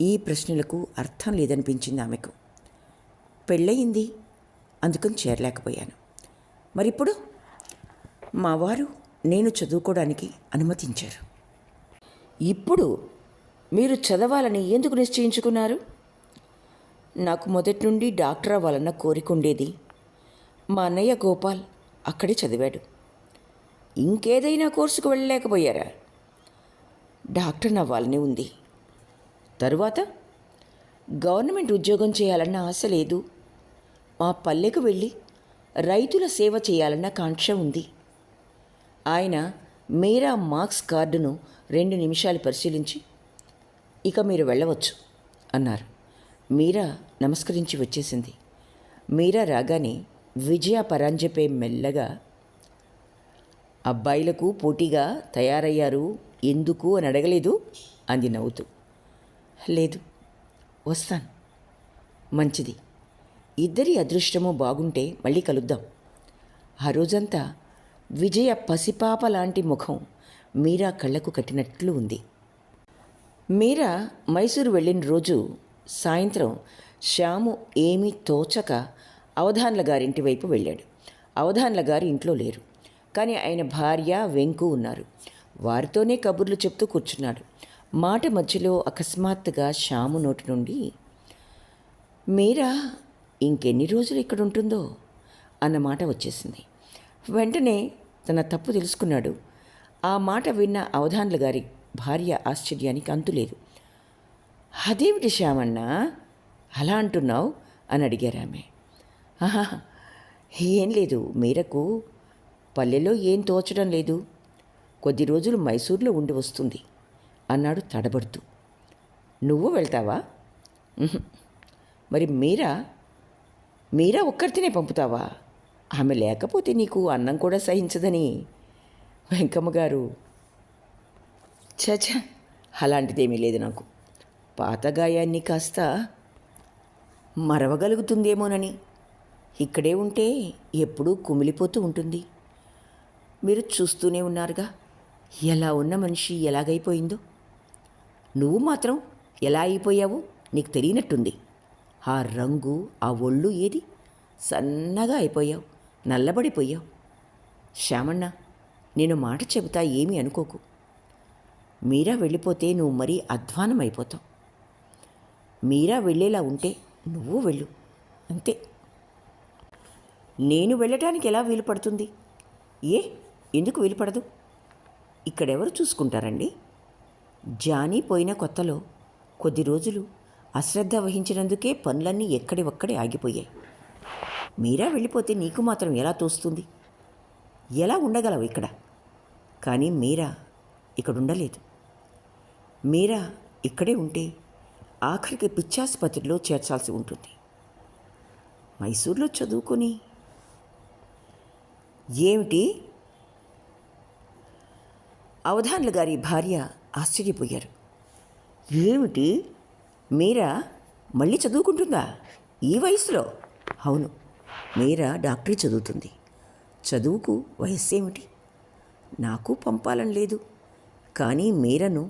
ఈ ప్రశ్నలకు అర్థం లేదనిపించింది ఆమెకు. పెళ్ళయింది, అందుకని చేరలేకపోయాను. మరిప్పుడు మా వారు నేను చదువుకోవడానికి అనుమతించారు. ఇప్పుడు మీరు చదవాలని ఎందుకు నిశ్చయించుకున్నారు? నాకు మొదటి నుండి డాక్టర్ అవ్వాలన్న కోరిక ఉండేది. మా అన్నయ్య గోపాల్ అక్కడే చదివాడు. ఇంకేదైనా కోర్సుకు వెళ్ళలేకపోయారా? డాక్టర్ని అవ్వాలని ఉంది. తరువాత గవర్నమెంట్ ఉద్యోగం చేయాలన్న ఆశ లేదు. మా పల్లెకు వెళ్ళి రైతుల సేవ చేయాలన్న కాంక్ష ఉంది. ఆయన మీరా మార్క్స్ కార్డును 2 నిమిషాలు పరిశీలించి, ఇక మీరు వెళ్ళవచ్చు అన్నారు. మీరా నమస్కరించి వచ్చేసింది. మీరా రాగానే విజయ పరాంజపే మెల్లగా, అబ్బాయిలకు పోటీగా తయారయ్యారు, ఎందుకు అని అడగలేదు అంది నవ్వుతూ. లేదు, వస్తాను. మంచిది. ఇద్దరి అదృష్టము బాగుంటే మళ్ళీ కలుద్దాం. ఆ రోజంతా విజయ పసిపాప లాంటి ముఖం మీరా కళ్ళకు కట్టినట్లు ఉంది. మీరా మైసూరు వెళ్ళిన రోజు సాయంత్రం శ్యాము ఏమీ తోచక అవధాన్ల గారింటి వైపు వెళ్ళాడు. అవధాన్ల గారు ఇంట్లో లేరు. కానీ ఆయన భార్య వెంకు ఉన్నారు. వారితోనే కబుర్లు చెప్తూ కూర్చున్నాడు. మాట మధ్యలో అకస్మాత్తుగా శ్యాము నోటి నుండి, మీరా ఇంకెన్ని రోజులు ఇక్కడ ఉంటుందో అన్న మాట వచ్చేసింది. వెంటనే తన తప్పు తెలుసుకున్నాడు. ఆ మాట విన్న అవధాన్ల గారి భార్య ఆశ్చర్యానికి అంతులేదు. అదేమిటి శ్యామన్నా అలా అంటున్నావు అని అడిగారు ఆమె. ఆహా, ఏం లేదు, మీరకు పల్లెలో ఏం తోచడం లేదు, కొద్ది రోజులు మైసూర్లో ఉండి వస్తుంది అన్నాడు తడబడుతూ. నువ్వు వెళ్తావా? మరి మీరా ఒక్కరితేనే పంపుతావా? ఆమె లేకపోతే నీకు అన్నం కూడా సహించదని వెంకమ్మ గారు. చచ, అలాంటిదేమీ లేదు. నాకు పాత గాయాన్ని కాస్త మరవగలుగుతుందేమోనని. ఇక్కడే ఉంటే ఎప్పుడూ కుమిలిపోతూ ఉంటుంది. మీరు చూస్తూనే ఉన్నారుగా ఎలా ఉన్న మనిషి ఎలాగైపోయిందో. నువ్వు మాత్రం ఎలా అయిపోయావో నీకు తెలియనట్టుంది. ఆ రంగు, ఆ ఒళ్ళు ఏది? సన్నగా అయిపోయావు. నల్లబడిపోయావు. శ్యామಣ್ణ, నేను మాట చెబుతా, ఏమీ అనుకోకు. మీరా వెళ్ళిపోతే నువ్వు మరీ అధ్వానం అయిపోతావు. మీరా వెళ్ళేలా ఉంటే నువ్వు వెళ్ళు, అంతే. నేను వెళ్ళటానికి ఎలా వీలు పడుతుంది? ఎందుకు వీలు పడదు? ఇక్కడెవరు చూసుకుంటారండి? జానీ పోయిన కొత్తలో కొద్ది రోజులు అశ్రద్ధ వహించినందుకే పనులన్నీ ఎక్కడివక్కడే ఆగిపోయాయి. మీరా వెళ్ళిపోతే నీకు మాత్రం ఎలా తోస్తుంది? ఎలా ఉండగలవు ఇక్కడ? కానీ మీరా ఇక్కడుండలేదు. మీరా ఇక్కడే ఉంటే ఆఖరికి పిచ్చాసుపత్రిలో చేర్చాల్సి ఉంటుంది. మైసూర్లో చదువుకొని ఏమిటి? అవధాన్ల గారి భార్య ఆశ్చర్యపోయారు. ఏమిటి, మీరా మళ్ళీ చదువుకుంటుందా ఈ వయసులో? అవును, మీరా డాక్టరీ చదువుతుంది. చదువుకు వయస్సేమిటి? నాకు పంపాలని లేదు. కానీ మీరను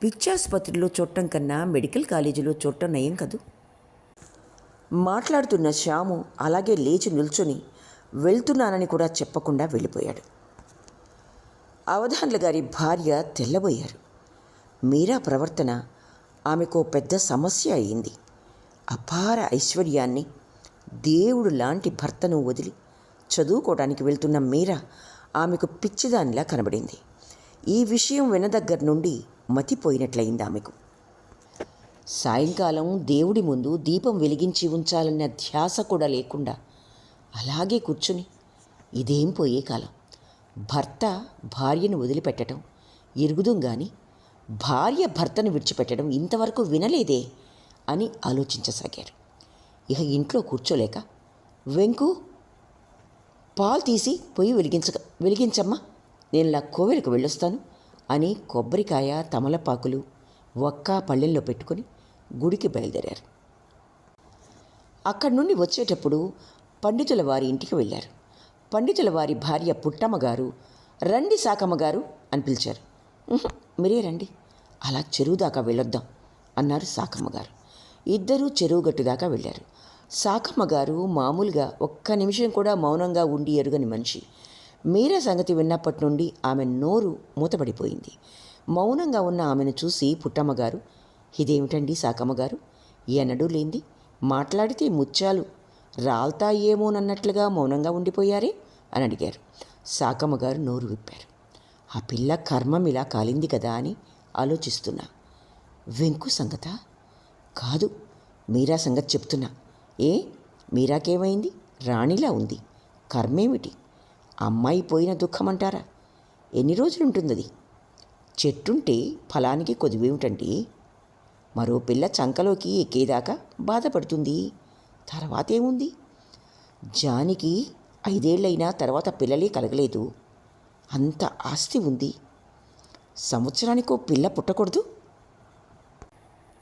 పిచ్చాసుపత్రిలో చూడటం కన్నా మెడికల్ కాలేజీలో చూడటం నయం కదూ. మాట్లాడుతున్న శ్యాము అలాగే లేచి నిల్చొని వెళ్తున్నానని కూడా చెప్పకుండా వెళ్ళిపోయాడు. అవధాన్ల గారి భార్య తెల్లబోయారు. మీరా ప్రవర్తన ఆమెకో పెద్ద సమస్య అయింది. అపార ఐశ్వర్యాన్ని, దేవుడు లాంటి భర్తను వదిలి చదువుకోవడానికి వెళ్తున్న మీరా ఆమెకు పిచ్చిదానిలా కనబడింది. ఈ విషయం వినదగ్గర నుండి మతిపోయినట్లయింది ఆమెకు. సాయంకాలం దేవుడి ముందు దీపం వెలిగించి ఉంచాలన్న ధ్యాస కూడా లేకుండా అలాగే కూర్చుని, ఇదేం పోయే కాలం, భర్త భార్యను వదిలిపెట్టడం ఎరుగుదుం గాని భార్య భర్తను విడిచిపెట్టడం ఇంతవరకు వినలేదే అని ఆలోచించసాగారు. ఇక ఇంట్లో కూర్చోలేక, వెంకు పాలు తీసి పొయ్యి వెలిగించమ్మా, నేనులా కోవెలకు వెళ్ళొస్తాను అని కొబ్బరికాయ, తమలపాకులు, ఒక్క పళ్ళెల్లో పెట్టుకొని గుడికి బయలుదేరారు. అక్కడి నుండి వచ్చేటప్పుడు పండితుల వారి ఇంటికి వెళ్ళారు. పండితుల వారి భార్య పుట్టమ్మగారు, రండి సాకమ్మగారు అని పిలిచారు. మీరే రండి, అలా చెరువు దాకా వెళ్ళొద్దాం అన్నారు సాకమ్మగారు. ఇద్దరూ చెరువు గట్టు దాకా వెళ్ళారు. సాకమ్మగారు మామూలుగా ఒక్క నిమిషం కూడా మౌనంగా ఉండి ఎరుగని మనిషి. మీరా సంగతి విన్నప్పటి నుండి ఆమె నోరు మూతపడిపోయింది. మౌనంగా ఉన్న ఆమెను చూసి పుట్టమ్మగారు, ఇదేమిటండి సాకమ్మగారు, ఎన్నడూ లేంది మాట్లాడితే ముత్యాలు రాల్తాయేమోనన్నట్లుగా మౌనంగా ఉండిపోయారే అని అడిగారు. సాకమ్మగారు నోరు విప్పారు. ఆ పిల్ల కర్మం ఇలా కాలింది కదా అని ఆలోచిస్తున్నా. వెంకు సంగతా? కాదు, మీరా సంగతి చెప్తున్నా. మీరాకేమైంది? రాణిలా ఉంది. కర్మేమిటి? అమ్మాయి పోయిన దుఃఖమంటారా? ఎన్ని రోజులుంటుందది? చెట్టుంటే ఫలానికి కొదివేమిటండి? మరో పిల్ల చంకలోకి ఎక్కేదాకా బాధపడుతుంది. తర్వాతేముంది? జానికి 5 ఏళ్ళైనా తర్వాత పిల్లలే కలగలేదు. అంత ఆస్తి ఉంది. సంవత్సరానికో పిల్ల పుట్టకూడదు?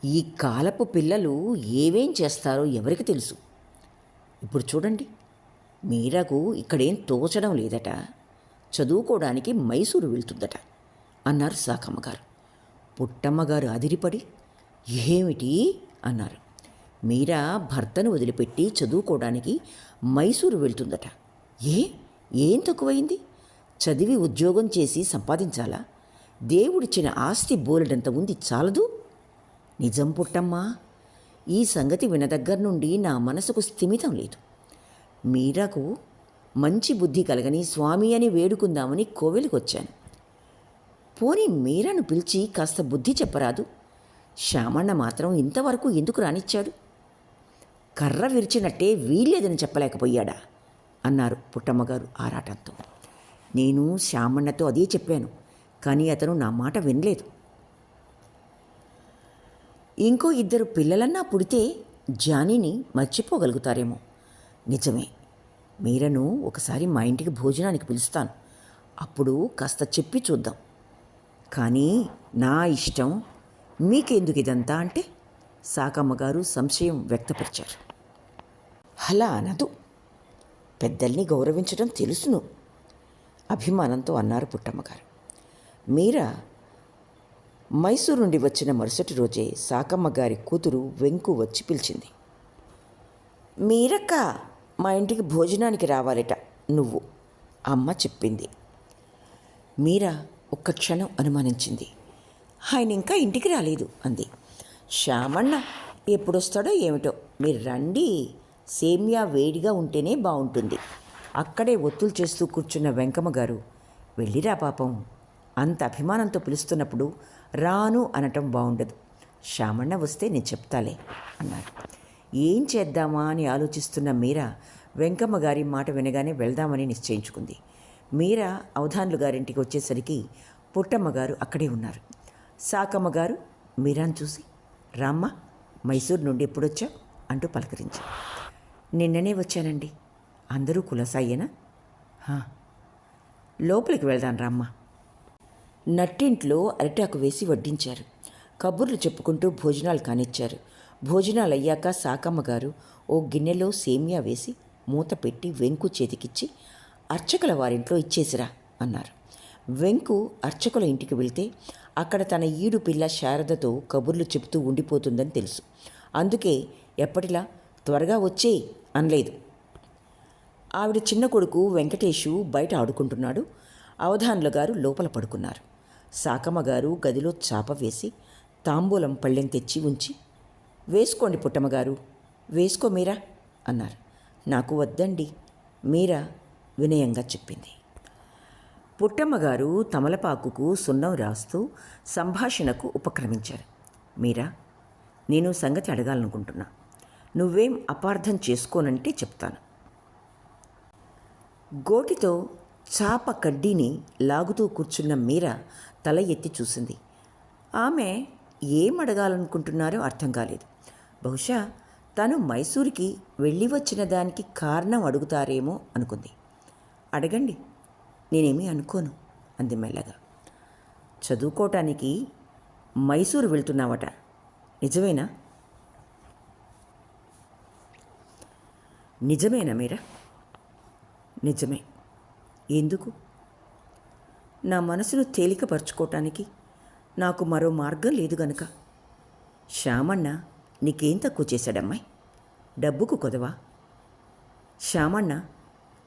ఈ కాలపు పిల్లలు ఏవేం చేస్తారో ఎవరికి తెలుసు. ఇప్పుడు చూడండి, మీరాకు ఇక్కడేం తోచడం లేదట, చదువుకోవడానికి మైసూరు వెళ్తుందట అన్నారు సాకమ్మగారు. పుట్టమ్మగారు అదిరిపడి, ఏమిటి అన్నారు. మీరా భర్తను వదిలిపెట్టి చదువుకోవడానికి మైసూరు వెళ్తుందట. ఏం తక్కువైంది? చదివి ఉద్యోగం చేసి సంపాదించాలా? దేవుడిచ్చిన ఆస్తి బోలెడంత ఉంది, చాలదు? నిజం పుట్టమ్మా, ఈ సంగతి వినదగ్గర నుండి నా మనసుకు స్థిమితం లేదు. మీరాకు మంచి బుద్ధి కలగని స్వామి అని వేడుకుందామని కోవెలికొచ్చాను. పోనీ మీరాను పిలిచి కాస్త బుద్ధి చెప్పరాదు? శ్యామಣ್ణ మాత్రం ఇంతవరకు ఎందుకు రానిచ్చాడు? కర్ర విరిచినట్టే వీల్లేదని చెప్పలేకపోయాడా అన్నారు పుట్టమ్మగారు ఆరాటంతో. నేను శ్యామಣ್ಣతో అదే చెప్పాను, కానీ అతను నా మాట వినలేదు. ఇంకో 2 పిల్లలన్నా పుడితే జానీని మర్చిపోగలుగుతారేమో. నిజమే, మీరను ఒకసారి మా ఇంటికి భోజనానికి పిలుస్తాను, అప్పుడు కాస్త చెప్పి చూద్దాం. కానీ నా ఇష్టం, మీకెందుకు ఇదంతా అంటే సాకమ్మగారు సంశయం వ్యక్తపరిచారు. అలా అనదు, పెద్దల్ని గౌరవించడం తెలుసును అభిమానంతో అన్నారు పుట్టమ్మగారు. మీరా మైసూరు నుండి వచ్చిన మరుసటి రోజే సాకమ్మగారి కూతురు వెంకు వచ్చి పిలిచింది. మీరక్క మా ఇంటికి భోజనానికి రావాలట నువ్వు అమ్మ చెప్పింది. మీరా ఒక్క క్షణం అనుమానించింది. ఆయన ఇంకా ఇంటికి రాలేదు అంది. శ్యామಣ್ణ ఎప్పుడొస్తాడో ఏమిటో, మీరు రండి, సేమ్యా వేడిగా ఉంటేనే బాగుంటుంది. అక్కడే ఒత్తులు చేస్తూ కూర్చున్న వెంకమ్మ గారు, వెళ్ళిరా పాపం, అంత అభిమానంతో పిలుస్తున్నప్పుడు రాను అనటం బాగుండదు. శ్యామಣ್ణ వస్తే నేను చెప్తాలే అన్నారు. ఏం చేద్దామా అని ఆలోచిస్తున్న మీరా వెంకమ్మ గారి మాట వినగానే వెళ్దామని నిశ్చయించుకుంది. మీరా అవధాన్లు గారింటికి వచ్చేసరికి పుట్టమ్మ గారు అక్కడే ఉన్నారు. సాకమ్మ గారు మీరాను చూసి, రామ్మ, మైసూర్ నుండి ఎప్పుడొచ్చా అంటూ పలకరించారు. నిన్ననే వచ్చానండి. అందరూ కులసాయేనా? లోపలికి వెళ్దాం రామ్మ. నట్టింట్లో అరిటాకు వేసి వడ్డించారు. కబుర్లు చెప్పుకుంటూ భోజనాలు కానిచ్చారు. భోజనాలు అయ్యాక సాకమ్మ గారు ఓ గిన్నెలో సేమ్యా వేసి మూత పెట్టి వెంకు చేతికిచ్చి, అర్చకుల వారింట్లో ఇచ్చేసిరా అన్నారు. వెంకు అర్చకుల ఇంటికి వెళ్తే అక్కడ తన ఈడు పిల్ల శారదతో కబుర్లు చెబుతూ ఉండిపోతుందని తెలుసు. అందుకే ఎప్పటిలా త్వరగా వచ్చేయి అనలేదు. ఆవిడ చిన్న కొడుకు వెంకటేషు బయట ఆడుకుంటున్నాడు. అవధాన్ల గారు లోపల పడుకున్నారు. సాకమ్మ గారు గదిలో చాప వేసి తాంబూలం పళ్ళెం తెచ్చి ఉంచి, వేసుకోండి పుట్టమ్మగారు, వేసుకో మీరా అన్నారు. నాకు వద్దండి, మీరా వినయంగా చెప్పింది. పుట్టమ్మగారు తమలపాకుకు సున్నం రాస్తూ సంభాషణకు ఉపక్రమించారు. మీరా, నేను సంగతి అడగాలనుకుంటున్నా. నువ్వేం అపార్థం చేసుకోనంటే చెప్తాను. గోటితో చాప కడ్డీని లాగుతూ కూర్చున్న మీరా తల ఎత్తి చూసింది. ఆమె ఏం అడగాలనుకుంటున్నారో అర్థం కాలేదు. బహుశా తను మైసూరుకి వెళ్ళి వచ్చిన దానికి కారణం అడుగుతారేమో అనుకుంది. అడగండి, నేనేమీ అనుకోను అంది మెల్లగా. చదువుకోవటానికి మైసూరు వెళ్తున్నావట, నిజమేనా? నిజమేనా మీరా? నిజమే. ఎందుకు? నా మనసును తేలికపరుచుకోవటానికి నాకు మరో మార్గం లేదు గనుక. శ్యామಣ್ణ నీకేం తక్కువ చేశాడమ్మాయి? డబ్బుకు కొదవా? శ్యామಣ್ణ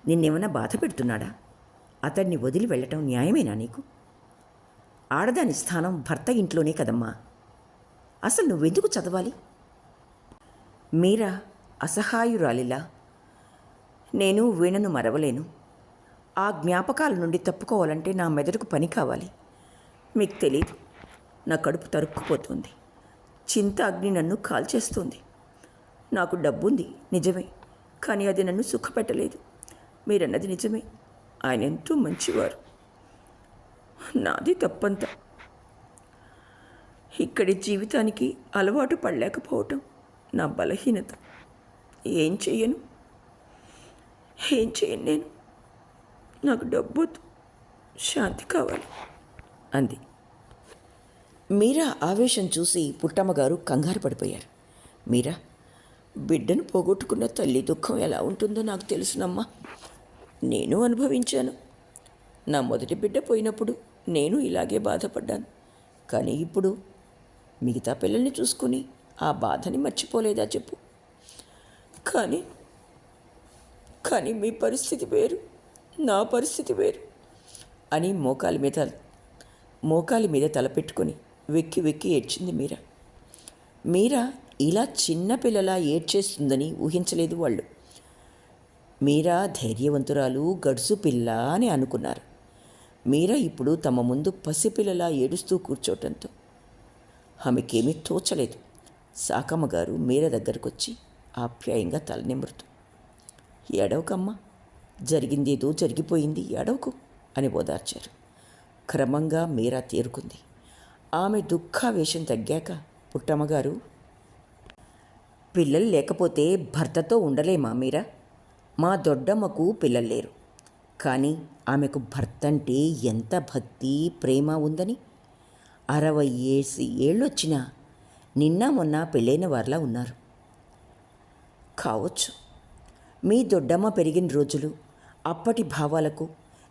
నిన్నేమన్నా బాధ పెడుతున్నాడా? అతడిని వదిలి వెళ్ళటం న్యాయమేనా నీకు? ఆడదాని స్థానం భర్త ఇంట్లోనే కదమ్మా. అసలు నువ్వెందుకు చదవాలి? మీరా అసహాయురాలిలా, నేను వీణను మరవలేను. ఆ జ్ఞాపకాల నుండి తప్పుకోవాలంటే నా మెదడుకు పని కావాలి. మీకు తెలీదు, నా కడుపు తరుక్కుపోతుంది. చింత అగ్ని నన్ను కాల్చేస్తుంది. నాకు డబ్బుంది నిజమే, కానీ అది నన్ను సుఖపెట్టలేదు. మీరన్నది నిజమే, ఆయన ఎంతో మంచివారు. నాది తప్పంతా. ఇక్కడి జీవితానికి అలవాటు పడలేకపోవటం నా బలహీనత. ఏం చేయను నేను. నాకు డబ్బొద్దు, శాంతి కావాలి అంది. మీరా ఆవేశం చూసి పుట్టమ్మగారు కంగారు పడిపోయారు. మీరా, బిడ్డను పోగొట్టుకున్న తల్లి దుఃఖం ఎలా ఉంటుందో నాకు తెలుసునమ్మా. నేను అనుభవించాను. నా మొదటి బిడ్డ పోయినప్పుడు నేను ఇలాగే బాధపడ్డాను. కానీ ఇప్పుడు మిగతా పిల్లల్ని చూసుకుని ఆ బాధని మర్చిపోలేదా చెప్పు? కానీ మీ పరిస్థితి వేరు, నా పరిస్థితి వేరు అని మోకాలి మీద తలపెట్టుకొని వెక్కి వెక్కి ఏడ్చింది మీరా. మీరా ఇలా చిన్నపిల్లలా ఏడ్చేస్తుందని ఊహించలేదు వాళ్ళు. మీరా ధైర్యవంతురాలు, గడుసు పిల్ల అని అనుకున్నారు. మీరా ఇప్పుడు తమ ముందు పసిపిల్లలా ఏడుస్తూ కూర్చోవటంతో ఆమెకేమీ తోచలేదు. సాకమ్మ గారు మీరా దగ్గరకొచ్చి ఆప్యాయంగా తలనిమురుతూ, ఏడవకమ్మా, జరిగిందేదో జరిగిపోయింది, ఏడవకు అని ఓదార్చారు. క్రమంగా మీరా తేరుకుంది. ఆమె దుఃఖావేశం తగ్గాక పుట్టమ్మగారు, పిల్లలు లేకపోతే భర్తతో ఉండలేమా మీరా? మా దొడ్డమ్మకు పిల్లలు లేరు, కానీ ఆమెకు భర్త అంటే ఎంత భక్తి ప్రేమ ఉందని. 60 ఏళ్ళొచ్చినా నిన్న మొన్న పెళ్ళైన వారిలా ఉన్నారు. కావచ్చు, మీ దొడ్డమ్మ పెరిగిన రోజులు, అప్పటి భావాలకు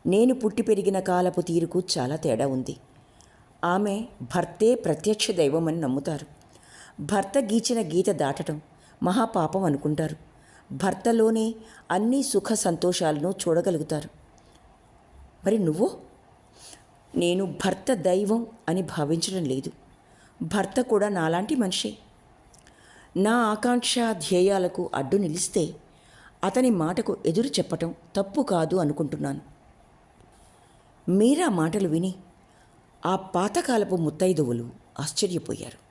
నేను పుట్టి పెరిగిన కాలపు తీరుకు చాలా తేడా ఉంది. ఆమె భర్తే ప్రత్యక్ష దైవమని నమ్ముతారు. భర్త గీచిన గీత దాటడం మహాపాపం అనుకుంటారు. భర్తలోనే అన్ని సుఖ సంతోషాలను చూడగలుగుతారు. మరి నువ్వు? నేను భర్త దైవం అని భావించడం లేదు. భర్త కూడా నాలాంటి మనిషే. నా ఆకాంక్ష ధ్యేయాలకు అడ్డు నిలిస్తే అతని మాటకు ఎదురు చెప్పటం తప్పు కాదు అనుకుంటున్నాను. మీరా మాటలు విని ఆ పాతకాలపు ముత్తైదువులు ఆశ్చర్యపోయారు.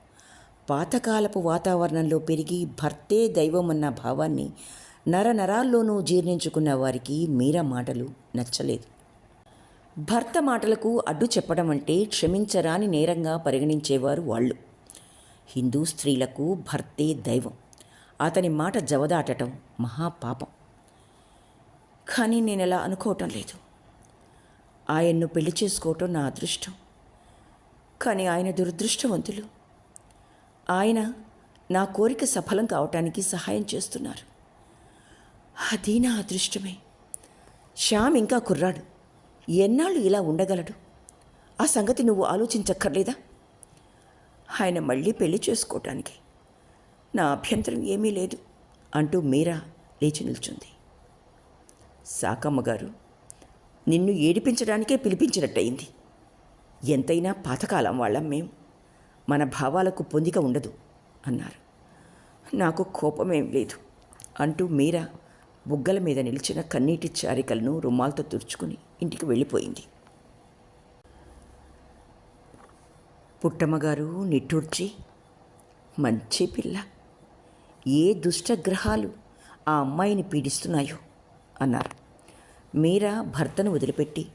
పాతకాలపు వాతావరణంలో పెరిగి భర్తే దైవమన్న భావాన్ని నరనరాల్లోనూ జీర్ణించుకున్న వారికి మీరా మాటలు నచ్చలేదు. భర్త మాటలకు అడ్డు చెప్పడం అంటే క్షమించరాని నేరంగా పరిగణించేవారు వాళ్ళు. హిందూ స్త్రీలకు భర్తే దైవం. అతని మాట జవదాటడం మహాపాపం. కానీ నేను అలా అనుకోవటం లేదు. ఆయన్ను పెళ్లి చేసుకోవటం నా అదృష్టం. కానీ ఆయన దురదృష్టవంతులు. ఆయన నా కోరిక సఫలం కావటానికి సహాయం చేస్తున్నారు. అది నా అదృష్టమే. శ్యామ్ ఇంకా కుర్రాడు. ఎన్నాళ్ళు ఇలా ఉండగలడు? ఆ సంగతి నువ్వు ఆలోచించక్కర్లేదా? ఆయన మళ్ళీ పెళ్లి చేసుకోవటానికి నా అభ్యంతరం ఏమీ లేదు అంటూ మీరా లేచి నిల్చుంది. సాకమ్మ గారు, నిన్ను ఏడిపించడానికే పిలిపించినట్టయింది. ఎంతైనా పాతకాలం వాళ్ళం మేము. మన భావాలకు పొందిక ఉండదు అన్నారు. నాకు కోపమేం లేదు అంటూ మీరా బుగ్గల మీద నిలిచిన కన్నీటి చారికలను రుమాలతో తుడుచుకుని ఇంటికి వెళ్ళిపోయింది. పుట్టమ్మగారు నిట్టూర్చి, మంచి పిల్ల, ఏ దుష్టగ్రహాలు ఆ అమ్మాయిని పీడిస్తున్నాయో అన్నారు. మీరా భర్తను వదిలిపెట్టి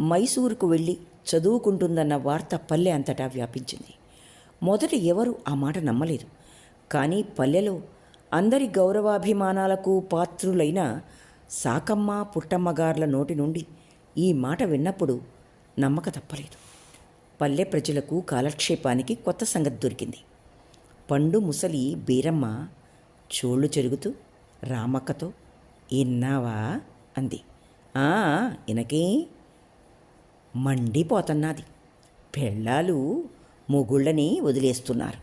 మైసూరుకు వెళ్ళి చదువుకుంటుందన్న వార్త పల్లె అంతటా వ్యాపించింది. మొదట ఎవరు ఆ మాట నమ్మలేదు. కానీ పల్లెలో అందరి గౌరవాభిమానాలకు పాత్రులైన సాకమ్మ పుట్టమ్మగార్ల నోటి నుండి ఈ మాట విన్నప్పుడు నమ్మక తప్పలేదు. పల్లె ప్రజలకు కాలక్షేపానికి కొత్త సంగతి దొరికింది. పండు ముసలి బీరమ్మ చోళ్ళు చెరుగుతూ రామక్కతో, ఇన్నావా అంది. ఇనకే మండిపోతన్నది. పెళ్ళాలు మొగుళ్ళని వదిలేస్తున్నారు.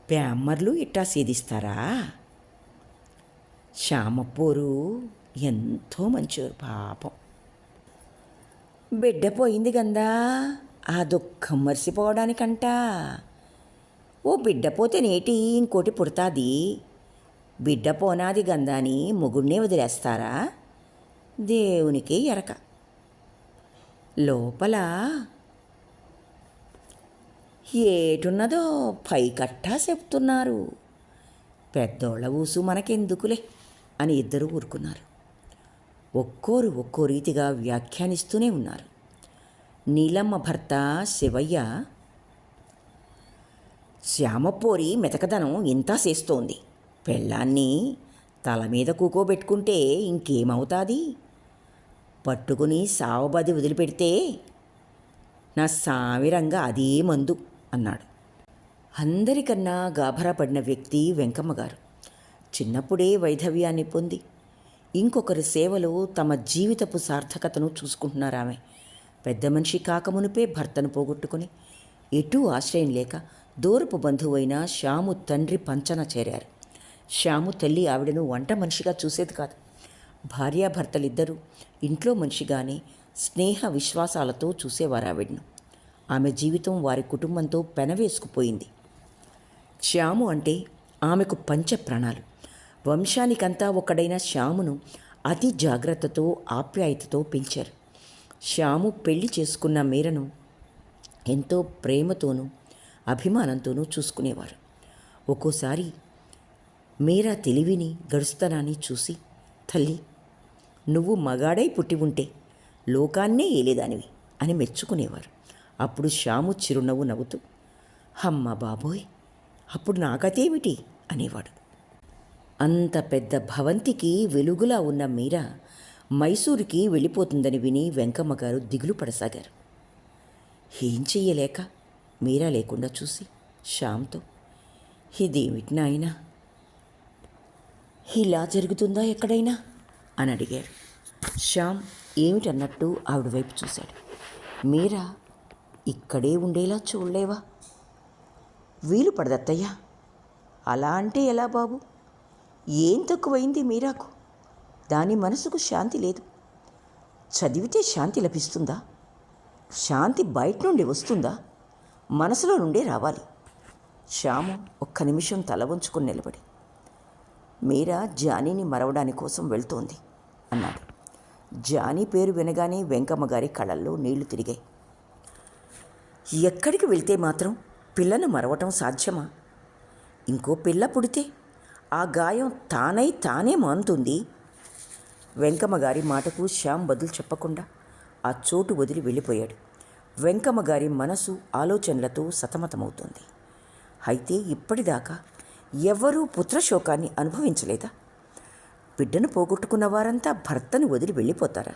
ప్యామ్మర్లు ఇట్టా సేదిస్తారా? శ్యామపోరు ఎంతో మంచివారు పాపం. బిడ్డ పోయింది గందా, ఆ దుఃఖం మర్చిపోవడానికంట. ఓ బిడ్డ పోతే నేటి ఇంకోటి పుడతాది. బిడ్డ పోనాది గందాని మొగుడినే వదిలేస్తారా? దేవునికే ఎరక. లోపల ఏటున్నదో పైకట్టా చెప్తున్నారు. పెద్దోళ్ల ఊసు మనకెందుకులే అని ఇద్దరు ఊరుకున్నారు. ఒక్కోరు ఒక్కో రీతిగా వ్యాఖ్యానిస్తూనే ఉన్నారు. నీలమ్మ భర్త శివయ్య, శ్యామపోరి మెతకదనం ఇంతా చేస్తోంది. పెళ్ళాన్ని తల మీద కూకోబెట్టుకుంటే ఇంకేమవుతాది? పట్టుకుని సావబది వదిలిపెడితే నా సామిరంగా అదే మందు అన్నాడు. అందరికన్నా గాభరా పడిన వ్యక్తి వెంకమ్మగారు. చిన్నప్పుడే వైధవ్యాన్ని పొంది ఇంకొకరి సేవలో తమ జీవితపు సార్థకతను చూసుకుంటున్నారు ఆమె. పెద్ద మనిషి కాకమునిపే భర్తను పోగొట్టుకుని ఎటూ ఆశ్రయం లేక దూరపు బంధువైన శ్యాము తండ్రి పంచన చేరారు. శ్యాము తల్లి ఆవిడను వంట మనిషిగా చూసేది కాదు. భార్యాభర్తలిద్దరూ ఇంట్లో మనిషిగానే స్నేహ విశ్వాసాలతో చూసేవారు ఆవిడను. ఆమె జీవితం వారి కుటుంబంతో పెనవేసుకుపోయింది. శ్యాము అంటే ఆమెకు పంచ ప్రాణాలు. వంశానికంతా ఒక్కడైన శ్యామును అతి జాగ్రత్తతో ఆప్యాయతతో పెంచారు. శ్యాము పెళ్లి చేసుకున్న మీరను ఎంతో ప్రేమతోనూ అభిమానంతోనూ చూసుకునేవారు. ఒక్కోసారి మీరా తెలివిని గడుస్తనాన్ని చూసి, తల్లి, నువ్వు మగాడై పుట్టి ఉంటే లోకాన్నే ఏలేదానివి అని మెచ్చుకునేవారు. అప్పుడు శ్యాము చిరునవ్వు నవ్వుతూ, అమ్మ బాబోయ్, అప్పుడు నాకతేమిటి అనేవాడు. అంత పెద్ద భవంతికి వెలుగులా ఉన్న మీరా మైసూరుకి వెళ్ళిపోతుందని విని వెంకమ్మగారు దిగులు పడసాగారు. ఏం చెయ్యలేక మీరా లేకుండా చూసి శ్యామ్తో, ఇదేమిటి నాయనా, ఇలా జరుగుతుందా ఎక్కడైనా అని అడిగారు. శ్యామ్ ఏమిటన్నట్టు ఆవిడ వైపు చూశాడు. మీరా, ఇక్కడే ఉండేలా చూడలేవా? వీలు పడదత్తయ్యా. అలా అంటే ఎలా బాబు? ఏం తక్కువైంది మీరాకు? దాని మనసుకు శాంతి లేదు. చదివితే శాంతి లభిస్తుందా? శాంతి బయట నుండి వస్తుందా? మనసులో నుండే రావాలి. శ్యాము ఒక్క నిమిషం తల వంచుకుని నిలబడి, మీరా జానీని మరవడాని కోసం వెళ్తోంది అన్నాడు. జానీ పేరు వినగానే వెంకమ్మ గారి కళ్ళల్లో నీళ్లు తిరిగాయి. ఎక్కడికి వెళ్తే మాత్రం పిల్లను మరవటం సాధ్యమా? ఇంకో పిల్ల పుడితే ఆ గాయం తానే మానుతుంది. వెంకమ్మ గారి మాటకు శ్యామ్ బదులు చెప్పకుండా ఆ చోటు వదిలి వెళ్ళిపోయాడు. వెంకమ్మ గారి మనసు ఆలోచనలతో సతమతమవుతుంది. అయితే ఇప్పటిదాకా ఎవ్వరూ పుత్రశోకాన్ని అనుభవించలేదా? బిడ్డను పోగొట్టుకున్న వారంతా భర్తను వదిలి వెళ్ళిపోతారా?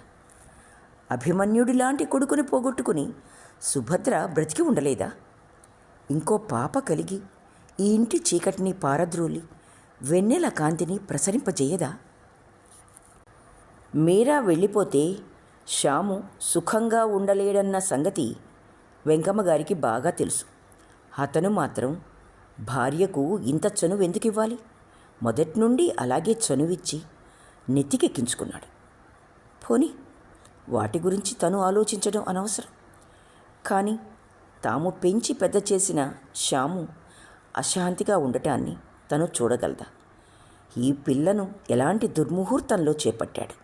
అభిమన్యుడి లాంటి కొడుకుని పోగొట్టుకుని సుభద్ర బ్రతికి ఉండలేదా? ఇంకో పాప కలిగి ఈ ఇంటి చీకటిని పారద్రోలి వెన్నెల కాంతిని ప్రసరింపజేయదా? మీరా వెళ్ళిపోతే శ్యాము సుఖంగా ఉండలేడన్న సంగతి వెంకమ్మ గారికి బాగా తెలుసు. అతను మాత్రం భార్యకు ఇంత చనువు ఎందుకు ఇవ్వాలి? మొదటి నుండి అలాగే చనువిచ్చి నెత్తికెక్కించుకున్నాడు. పోనీ వాటి గురించి తను ఆలోచించడం అనవసరం. కానీ తాము పెంచి పెద్ద చేసిన శ్యాము అశాంతిగా ఉండటాన్ని తను చూడగలదా? ఈ పిల్లను ఎలాంటి దుర్ముహూర్తంలో చేపట్టాడు.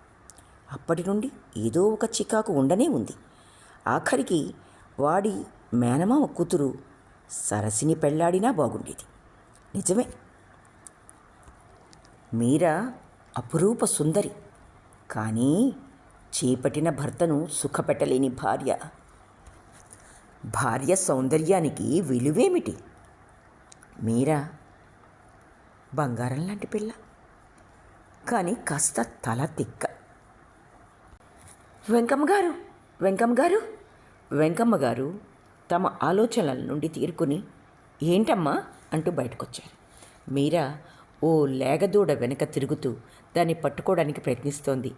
అప్పటి నుండి ఏదో ఒక చికాకు ఉండనే ఉంది. ఆఖరికి వాడి మేనమామ కూతురు సరసిని పెళ్లాడినా బాగుండేది. నిజమే, మీరా అపురూప సుందరి. కానీ చేపట్టిన భర్తను సుఖపెట్టలేని భార్య సౌందర్యానికి విలువేమిటి? మీరా బంగారం లాంటి పిల్ల, కానీ కాస్త తల తిక్క. వెంకమ్మ గారు తమ ఆలోచనల నుండి తీరుకుని, ఏంటమ్మా అంటూ బయటకొచ్చారు. మీరా ఓ లేగదూడ వెనక తిరుగుతూ దాన్ని పట్టుకోవడానికి ప్రయత్నిస్తోంది.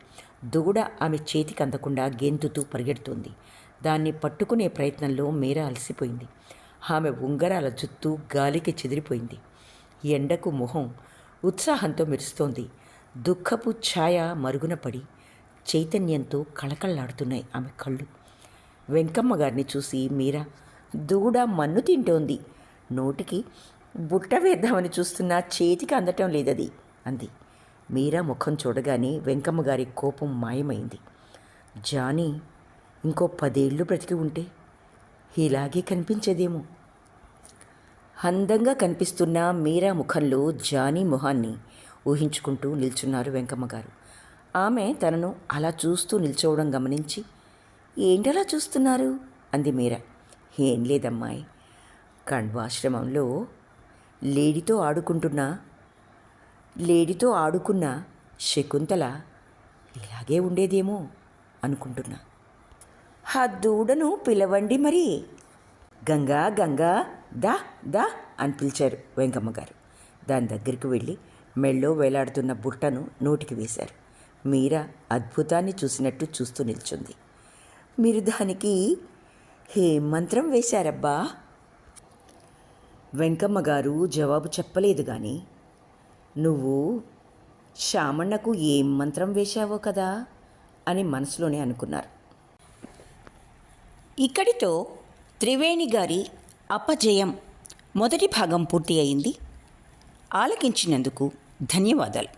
దూడ ఆమె చేతికి అందకుండా గెంతుతూ పరిగెడుతోంది. దాన్ని పట్టుకునే ప్రయత్నంలో మీరా అలసిపోయింది. ఆమె ఉంగరాల జుత్తు గాలికి చెదిరిపోయింది. ఎండకు మొహం ఉత్సాహంతో మెరుస్తోంది. దుఃఖపు ఛాయ మరుగున పడి చైతన్యంతో కళకళలాడుతున్నాయి ఆమె కళ్ళు. వెంకమ్మ గారిని చూసి మీరా, దూడ మన్ను తింటోంది, నోటికి బుట్ట వేద్దామని చూస్తున్నా చేతికి అందటం లేదది అంది. మీరా ముఖం చూడగానే వెంకమ్మ గారి కోపం మాయమైంది. జానీ ఇంకో 10 ఏళ్ళు బ్రతికి ఉంటే ఇలాగే కనిపించేదేమో. అందంగా కనిపిస్తున్న మీరా ముఖంలో జానీ మొహాన్ని ఊహించుకుంటూ నిల్చున్నారు వెంకమ్మ గారు. ఆమె తనను అలా చూస్తూ నిల్చోవడం గమనించి, ఏంటలా చూస్తున్నారు అంది మీరా. ఏం లేదమ్మాయి, కణ్వాశ్రమంలో లేడితో ఆడుకున్న శకుంతల ఇలాగే ఉండేదేమో అనుకుంటున్నా. ఆ దూడను పిలవండి మరి. గంగా దా దా అని పిలిచారు వెంకమ్మ గారు. దాని దగ్గరికి వెళ్ళి మెళ్ళో వేలాడుతున్న బుట్టను నోటికి వేశారు. మీరా అద్భుతాన్ని చూసినట్టు చూస్తూ నిల్చుంది. మీరు దానికి ఏం మంత్రం వేశారబ్బా? వెంకమ్మ గారు జవాబు చెప్పలేదు. కానీ నువ్వు శామಣ್ಣకు ఏం మంత్రం వేశావో కదా అని మనసులోనే అనుకున్నారు. ఇక్కడితో త్రివేణి గారి అపజయం మొదటి భాగం పూర్తి అయింది. ఆలకించినందుకు ధన్యవాదాలు.